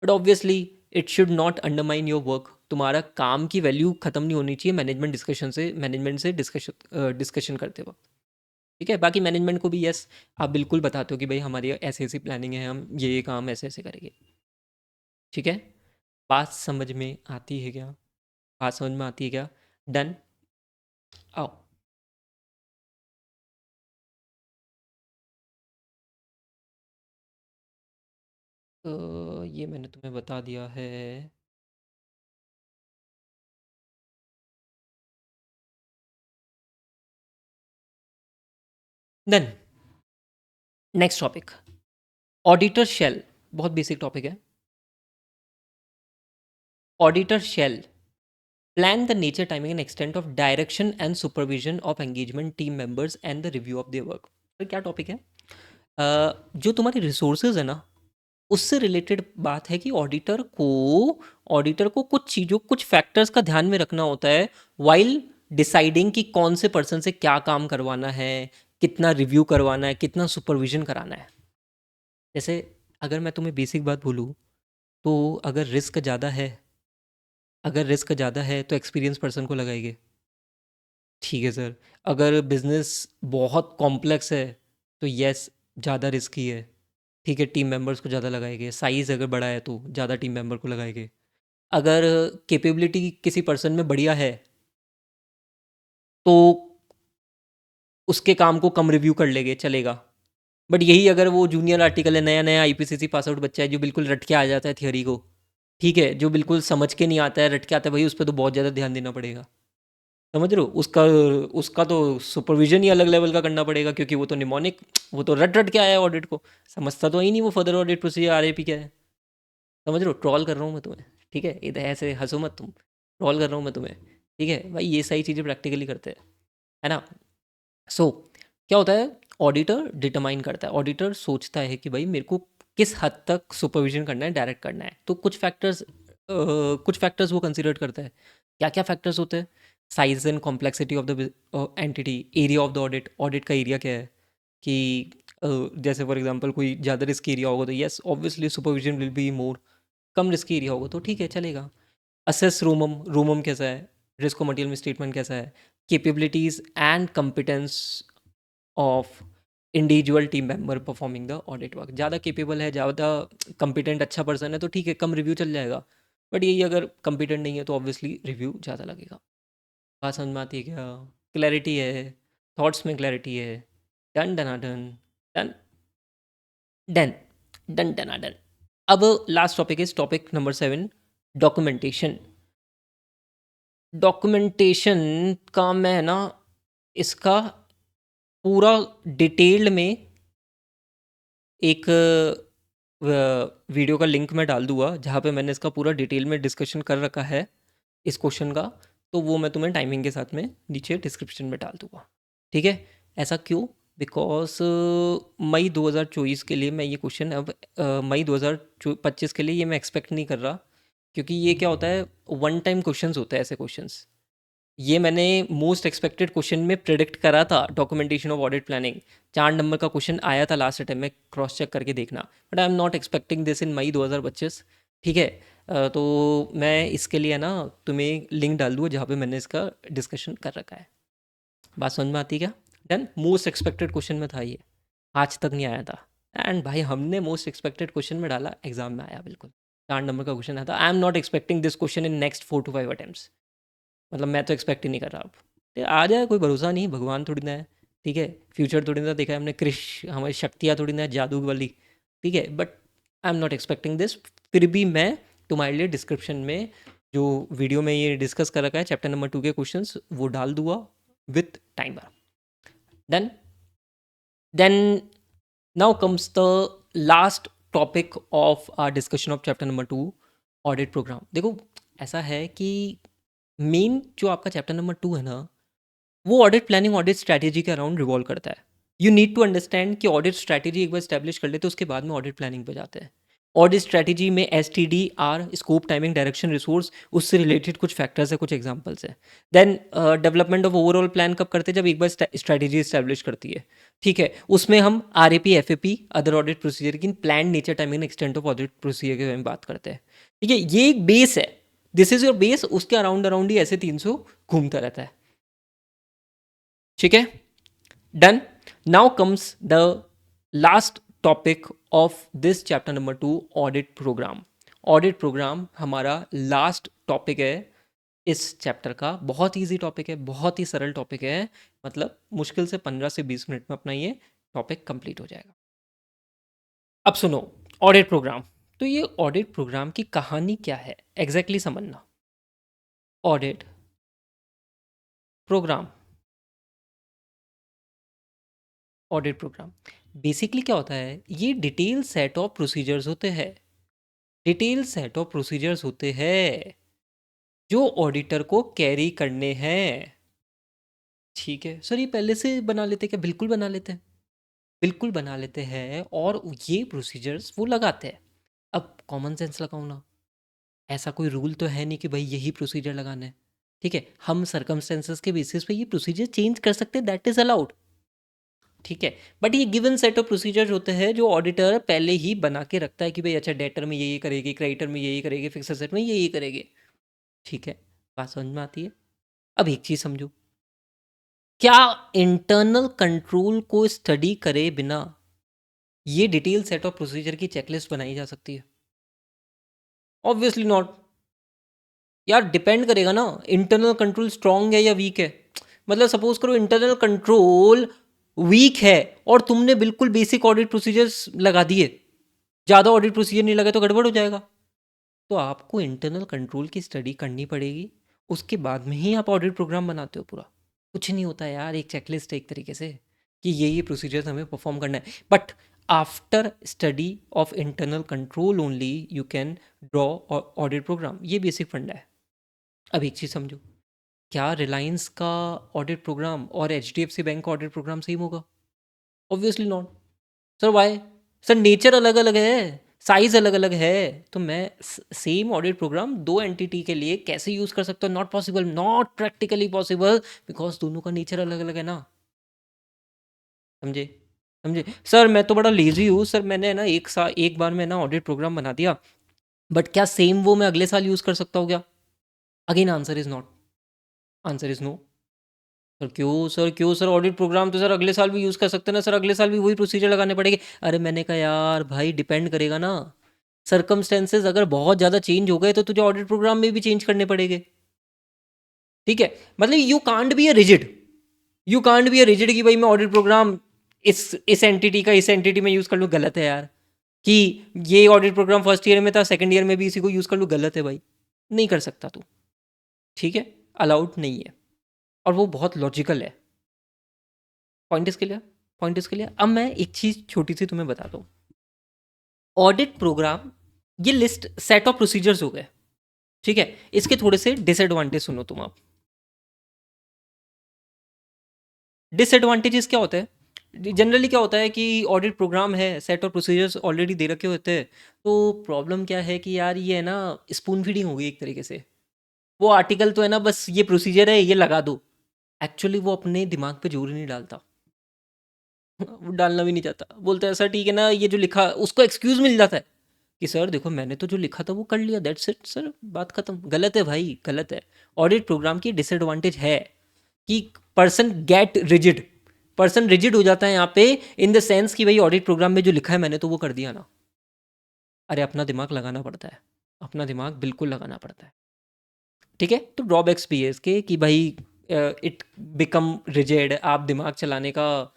Speaker 1: But obviously it should not undermine your work. तुम्हारा काम की वैल्यू खत्म नहीं होनी चाहिए मैनेजमेंट से डिस्कशन करते वक्त। ठीक है, बाकी मैनेजमेंट को भी यस, आप बिल्कुल बताते हो कि भाई हमारी ऐसी ऐसी प्लानिंग है, हम ये काम ऐसे ऐसे करेंगे। ठीक है, बात समझ में आती है क्या? बात समझ में आती है क्या? डन। आओ। ये मैंने तुम्हें बता दिया है। Done. Next topic, auditor shall. बहुत बेसिक टॉपिक है। Auditor shall plan the nature, timing and extent of direction and supervision of engagement team members and the review of their work. तो क्या टॉपिक है? जो तुम्हारे रिसोर्सेज है ना, उससे रिलेटेड बात है कि ऑडिटर को कुछ चीज़ों, कुछ फैक्टर्स का ध्यान में रखना होता है वाइल डिसाइडिंग कि कौन से पर्सन से क्या काम करवाना है, कितना रिव्यू करवाना है, कितना सुपरविजन कराना है। जैसे अगर मैं तुम्हें बेसिक बात बोलूँ, तो अगर रिस्क ज़्यादा है तो एक्सपीरियंस पर्सन को लगाएंगे। ठीक है सर। अगर बिजनेस बहुत कॉम्प्लेक्स है तो यस, ज़्यादा रिस्की है। ठीक है, टीम मेंबर्स को ज़्यादा लगाएंगे। साइज़ अगर बड़ा है तो ज़्यादा टीम मेंबर को लगाएंगे। अगर कैपेबिलिटी किसी पर्सन में बढ़िया है तो उसके काम को कम रिव्यू कर लेंगे, चलेगा। बट यही अगर वो जूनियर आर्टिकल है, नया नया आईपीसीसी पास आउट बच्चा है, जो बिल्कुल रट के आ जाता है थियोरी को, ठीक है, जो बिल्कुल समझ के नहीं आता है, रट के आता है, भाई उस पर तो बहुत ज़्यादा ध्यान देना पड़ेगा। समझ रहे हो? उसका उसका तो सुपरविजन ही अलग लेवल का करना पड़ेगा, क्योंकि वो तो निमोनिक, वो तो रट रट के आया है ऑडिट को, समझता तो ही नहीं वो फर्दर ऑडिट प्रोसीजर आरएपी क्या है। समझ रहे हो? ट्रॉल कर रहा हूँ मैं तुम्हें, ठीक है, इधर ऐसे हंसो मत तुम, ट्रॉल कर रहा हूँ मैं तुम्हें। ठीक है भाई, ये सारी चीज़ें प्रैक्टिकली करते हैं, है ना? सो क्या होता है, ऑडिटर डिटरमाइन करता है, ऑडिटर सोचता है कि भाई मेरे को किस हद तक सुपरविजन करना है, डायरेक्ट करना है। तो कुछ फैक्टर्स वो कंसिडर करता है। क्या क्या फैक्टर्स होते हैं? Size and complexity of the entity, area of the audit, audit का एरिया क्या है, कि जैसे फॉर एग्जांपल कोई ज़्यादा रिस्क एरिया होगा तो yes obviously supervision will be more. Come risk area होगा तो ठीक है, चलेगा। असेस रूमम कैसा है, रिस्क मटेरियल में स्टेटमेंट कैसा है, capabilities and competence of individual team member performing the audit work. ज़्यादा कैपेबल है, ज़्यादा कंपिटेंट अच्छा पर्सन है तो ठीक है, कम रिव्यू चल जाएगा। बट यही अगर कंपिटेंट नहीं है तो ऑब्वियसली रिव्यू ज़्यादा लगेगा। बात समझ में आती है क्या? क्लैरिटी है, थॉट्स में क्लैरिटी है? डन डना डन। डन डन डन डना डन। अब last topic is topic number 7, documentation. Documentation का मैं ना इसका पूरा डिटेल्ड में एक वीडियो का लिंक मैं डाल दूंगा जहाँ पे मैंने इसका पूरा डिटेल में डिस्कशन कर रखा है इस क्वेश्चन का। तो वो मैं तुम्हें टाइमिंग के साथ में नीचे डिस्क्रिप्शन में डाल दूंगा। ठीक है। ऐसा क्यों? बिकॉज मई 2024 के लिए मैं ये क्वेश्चन अब मई 2025 के लिए ये मैं एक्सपेक्ट नहीं कर रहा, क्योंकि ये क्या होता है, वन टाइम क्वेश्चंस होते हैं ऐसे क्वेश्चंस। ये मैंने मोस्ट एक्सपेक्टेड क्वेश्चन में प्रिडिक्ट करा था, documentation of audit planning. 4 number का क्वेश्चन आया था लास्ट अटेम्प्ट में, क्रॉस चेक करके देखना। But I am not expecting this in May 2025। ठीक है। तो मैं इसके लिए ना तुम्हें लिंक डाल दूँगा जहाँ पे मैंने इसका डिस्कशन कर रखा है। बात समझ में आती है क्या? डन। मोस्ट एक्सपेक्टेड क्वेश्चन में था ये, आज तक नहीं आया था। एंड भाई हमने मोस्ट एक्सपेक्टेड क्वेश्चन में डाला, एग्जाम में आया बिल्कुल। 4 नंबर का क्वेश्चन आया था। आई am not expecting this question in next 4 to 5 attempts. मतलब मैं तो एक्सपेक्ट ही नहीं कर रहा अब। तो आ जाए, कोई भरोसा नहीं, भगवान थोड़ी ना है। ठीक है। फ्यूचर थोड़ी ना देखा है हमने, क्रिश हमारी शक्तियाँ थोड़ी ना है जादू वाली। ठीक है। But I am not expecting this. फिर भी मैं तुम्हारे लिए डिस्क्रिप्शन में जो वीडियो में ये डिस्कस कर रखा है चैप्टर नंबर 2 के क्वेश्चंस वो डाल दूंगा with timer. Then then now comes the last topic of our discussion of chapter number 2, audit program. देखो ऐसा है कि मेन जो आपका चैप्टर नंबर 2 है ना, वो ऑडिट प्लानिंग ऑडिट स्ट्रैटेजी के अराउंड रिवॉल्व करता है। यू नीड टू अंडरस्टैंड कि ऑडिट स्ट्रैटेजी एक बार स्टैब्लिश कर लेते हैं उसके बाद में ऑडिट प्लानिंग पे जाते हैं। ऑडिट स्ट्रैटेजी में STD, scope, timing, direction, resource, उससे रिलेटेड कुछ फैक्टर्स है, कुछ एग्जांपल्स है। Then development of overall plan कब करते हैं? जब एक बार स्ट्रैटेजी स्टैब्लिश करती है। ठीक है। उसमें हम RAP, FAP, other audit procedure की plan, nature, timing, extent of audit procedure के बारे में बात करते हैं। ठीक है। ये एक बेस है, दिस इज योर बेस। उसके अराउंड अराउंड ही ऐसे 300 घूमता रहता है। ठीक है। Done. Now comes the last topic of this chapter number 2, audit program. Audit program हमारा लास्ट टॉपिक है इस चैप्टर का। बहुत ईजी टॉपिक है, बहुत ही सरल टॉपिक है। मतलब मुश्किल से 15 से 20 मिनट में अपना ये टॉपिक कंप्लीट हो जाएगा। अब सुनो, ऑडिट प्रोग्राम। तो ये ऑडिट प्रोग्राम की कहानी क्या है एग्जैक्टली समझना। Audit program, audit program basically क्या होता है? ये डिटेल सेट ऑफ प्रोसीजर्स होते हैं, डिटेल सेट ऑफ प्रोसीजर्स होते हैं जो ऑडिटर को कैरी करने हैं। ठीक है सर, ये पहले से बना लेते हैं क्या? बिल्कुल बना लेते हैं, बिल्कुल बना लेते हैं। और ये प्रोसीजर्स वो लगाते हैं। अब कॉमन सेंस लगाओ ना, ऐसा कोई रूल तो है नहीं कि भाई यही प्रोसीजर लगाना है। ठीक है। हम सर्कमस्टेंसेस के बेसिस पे ये प्रोसीजर चेंज कर सकते हैं, दैट इज अलाउड। ठीक है। बट ये गिवन सेट ऑफ प्रोसीजर होते हैं जो ऑडिटर पहले ही बना के रखता है कि भाई अच्छा डेटर में ये करेगी, क्रेडिटर में ये करेगी, फिक्स एसेट में ये करेगी। ठीक है। बात समझ में आती है? अब एक चीज समझो, क्या इंटरनल कंट्रोल को स्टडी करे बिना ये डिटेल सेट ऑफ प्रोसीजर की चेकलिस्ट बनाई जा सकती है? Obviously not. यार डिपेंड करेगा ना, इंटरनल कंट्रोल स्ट्रांग है या वीक है। मतलब सपोज करो इंटरनल कंट्रोल वीक है और तुमने बिल्कुल बेसिक ऑडिट प्रोसीजर्स लगा दिए, ज़्यादा ऑडिट प्रोसीजर नहीं लगा तो गड़बड़ हो जाएगा। तो आपको इंटरनल कंट्रोल की स्टडी करनी पड़ेगी, उसके बाद में ही आप ऑडिट प्रोग्राम बनाते हो पूरा। कुछ नहीं होता यार, एक चेकलिस्ट है एक तरीके से कि ये प्रोसीजर्स हमें परफॉर्म करना है। But after study of internal control only you can draw audit program. ये बेसिक फंडा है। अब एक चीज़ समझो, क्या रिलायंस का ऑडिट प्रोग्राम और HDFC बैंक का ऑडिट प्रोग्राम सेम होगा? Obviously not. Sir why? Sir nature अलग अलग है, साइज अलग अलग है। तो मैं सेम ऑडिट प्रोग्राम दो एंटिटी के लिए कैसे यूज़ कर सकता हूँ? Not possible, not practically possible, because दोनों का नेचर अलग अलग है ना। समझे? समझे सर? मैं तो बड़ा लेजी हूँ सर, मैंने ना एक बार में ना ऑडिट प्रोग्राम बना दिया, बट क्या सेम वो मैं अगले साल यूज़ कर सकता हूँ क्या? Again answer is not, answer is no. Sir क्यों? सर क्यों? सर ऑडिट प्रोग्राम तो सर अगले साल भी यूज़ कर सकते हैं ना सर, अगले साल भी वही प्रोसीजर लगाने पड़ेंगे। अरे मैंने कहा यार भाई डिपेंड करेगा ना, सर्कमस्टेंसेज अगर बहुत ज़्यादा चेंज हो गए तो तुझे ऑडिट प्रोग्राम में भी चेंज करने पड़ेंगे। ठीक है। मतलब you can't be a rigid, you can't be a rigid कि भाई मैं ऑडिट प्रोग्राम इस एंटिटी का इस एंटिटी में यूज़ कर लूँ। गलत है यार, कि ये ऑडिट प्रोग्राम फर्स्ट ईयर में था सेकंड ईयर में भी इसी को यूज़ कर लूँ। गलत है भाई, नहीं कर सकता तू। ठीक है। अलाउड नहीं है। और वो बहुत लॉजिकल है। पॉइंट इसके लिए, पॉइंट इसके लिए। अब मैं एक चीज़ छोटी सी तुम्हें बताता हूँ। ऑडिट प्रोग्राम, ये लिस्ट सेट ऑफ प्रोसीजर्स हो गए, ठीक है। इसके थोड़े से डिसएडवांटेज सुनो तुम आप। डिसएडवांटेजेस क्या होते हैं, जनरली क्या होता है कि ऑडिट प्रोग्राम है, सेट ऑफ प्रोसीजर्स ऑलरेडी दे रखे होते हैं, तो प्रॉब्लम क्या है कि यार ये है ना, स्पून फीडिंग हो गई एक तरीके से। वो आर्टिकल तो है ना, बस ये प्रोसीजर है, ये लगा दो। एक्चुअली वो अपने दिमाग पे जोर ही नहीं डालता। वो डालना भी नहीं चाहता, बोलता है सर ठीक है ना, ये जो लिखा, उसको एक्सक्यूज मिल जाता है कि सर देखो मैंने तो जो लिखा था वो कर लिया, दैट्स इट सर, बात खत्म। गलत है भाई, गलत है। ऑडिट प्रोग्राम की डिसएडवांटेज है कि person get rigid, person rigid हो जाता है यहाँ पे, इन द सेंस कि भाई ऑडिट प्रोग्राम में जो लिखा है मैंने तो वो कर दिया ना। अरे अपना दिमाग लगाना पड़ता है, अपना दिमाग बिल्कुल लगाना पड़ता है, ठीक है। तो ड्रॉबैक्स भी है इसके कि भाई इट बिकम रिजिड, आप दिमाग चलाने का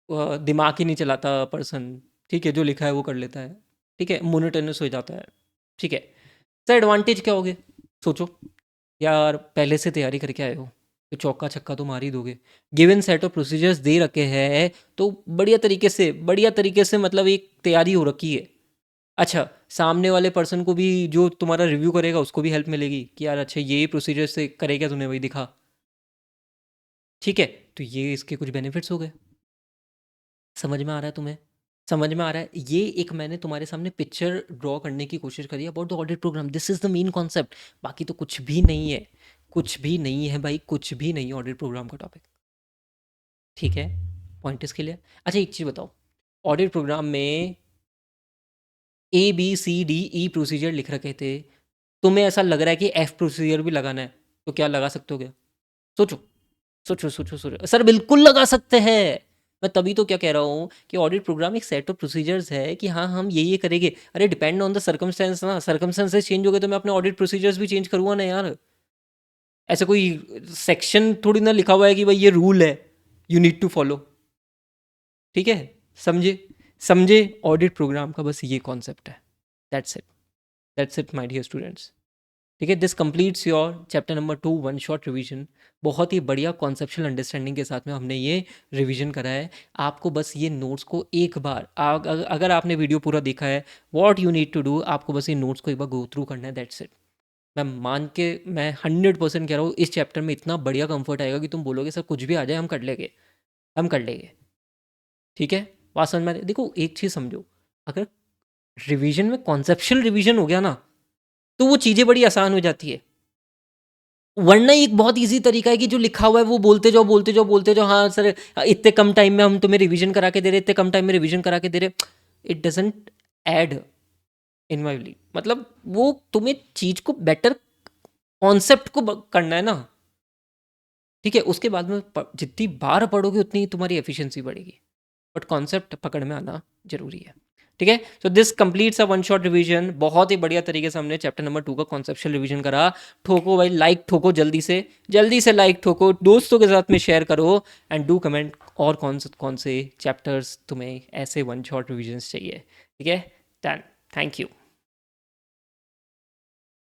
Speaker 1: दिमाग ही नहीं चलाता पर्सन, ठीक है, जो लिखा है वो कर लेता है, ठीक है, मोनोटोनस हो जाता है, ठीक है। सर एडवांटेज क्या होगे, सोचो यार, पहले से तैयारी करके आए हो तो चौका छक्का तो मार ही दोगे। गिवन सेट ऑफ प्रोसीजर्स दे रखे हैं तो बढ़िया तरीके से, बढ़िया तरीके से मतलब एक तैयारी हो रखी है। अच्छा, सामने वाले पर्सन को भी, जो तुम्हारा रिव्यू करेगा उसको भी हेल्प मिलेगी कि यार अच्छा ये प्रोसीजर से करेगा तूने, वही दिखा, ठीक है। तो ये इसके कुछ बेनिफिट्स हो गए। समझ में आ रहा है तुम्हें, समझ में आ रहा है। ये एक मैंने तुम्हारे सामने पिक्चर ड्रॉ करने की कोशिश करी about the audit program, this is the main concept. बाकी तो कुछ भी नहीं है, कुछ भी नहीं है भाई, कुछ भी नहीं है ऑडिट प्रोग्राम का टॉपिक, ठीक है। पॉइंट इसके लिए। अच्छा एक चीज़ बताओ, ऑडिट प्रोग्राम में ABCDE प्रोसीजर लिख रखे थे, तुम्हें ऐसा लग रहा है कि F प्रोसीजर भी लगाना है, तो क्या लगा सकते हो क्या? सोचो, सोचो, सोचो, सोचो। सर बिल्कुल लगा सकते हैं। मैं तभी तो क्या कह रहा हूँ कि ऑडिट प्रोग्राम एक सेट ऑफ प्रोसीजर्स है कि हाँ हम ये करेंगे। अरे डिपेंड ऑन द सर्कमस्टेंस ना, सर्कमस्टेंसेस चेंज हो गए तो मैं अपने ऑडिट प्रोसीजर्स भी चेंज करूँगा ना यार। ऐसे कोई सेक्शन थोड़ी ना लिखा हुआ है कि भाई ये रूल है, यू नीड टू फॉलो, ठीक है। समझे, समझे ऑडिट प्रोग्राम का बस ये कॉन्सेप्ट है, that's it, that's it my dear students, ठीक है। This completes your chapter number 2 one shot revision. बहुत ही बढ़िया कॉन्सेप्चुअल अंडरस्टैंडिंग के साथ में हमने ये रिवीजन करा है। आपको बस ये नोट्स को एक बार, अगर आपने वीडियो पूरा देखा है, what you need to do, आपको बस ये नोट्स को एक बार गो थ्रू करना है, दैट्स इट। मैं मान के, मैं 100% कह रहा हूँ, इस चैप्टर में इतना बढ़िया कंफर्ट आएगा कि तुम बोलोगे सर कुछ भी आ जाए हम कर लेंगे, हम कर लेंगे, ठीक है। बात समझ में देखो एक चीज़ समझो, अगर रिवीजन में कॉन्सेप्चुअल रिवीजन हो गया ना, तो वो चीज़ें बड़ी आसान हो जाती है। वरना एक बहुत ईजी तरीका है कि जो लिखा हुआ है वो बोलते जाओ, बोलते जाओ, बोलते जाओ, हाँ सर इतने कम टाइम में हम तुम्हें रिवीजन करा के दे रहे, इतने कम टाइम में रिवीजन करा के दे रहे। It doesn't add in my believe, मतलब वो तुम्हें चीज को बेटर, कॉन्सेप्ट को करना है ना, ठीक है। उसके बाद में जितनी बार पढ़ोगे उतनी ही तुम्हारी एफिशिएंसी बढ़ेगी, बट कॉन्सेप्ट पकड़ में आना जरूरी है, ठीक है। So this completes a one shot revision. बहुत ही बढ़िया तरीके से हमने चैप्टर नंबर 2 का कॉन्सेप्चुअल रिवीजन करा। ठोको भाई लाइक, ठोको जल्दी से, जल्दी से लाइक ठोको, दोस्तों के साथ में शेयर करो, एंड डू कमेंट और कौन से चैप्टर्स तुम्हें ऐसे वन शॉट रिवीजन चाहिए, ठीक है। Done, thank you.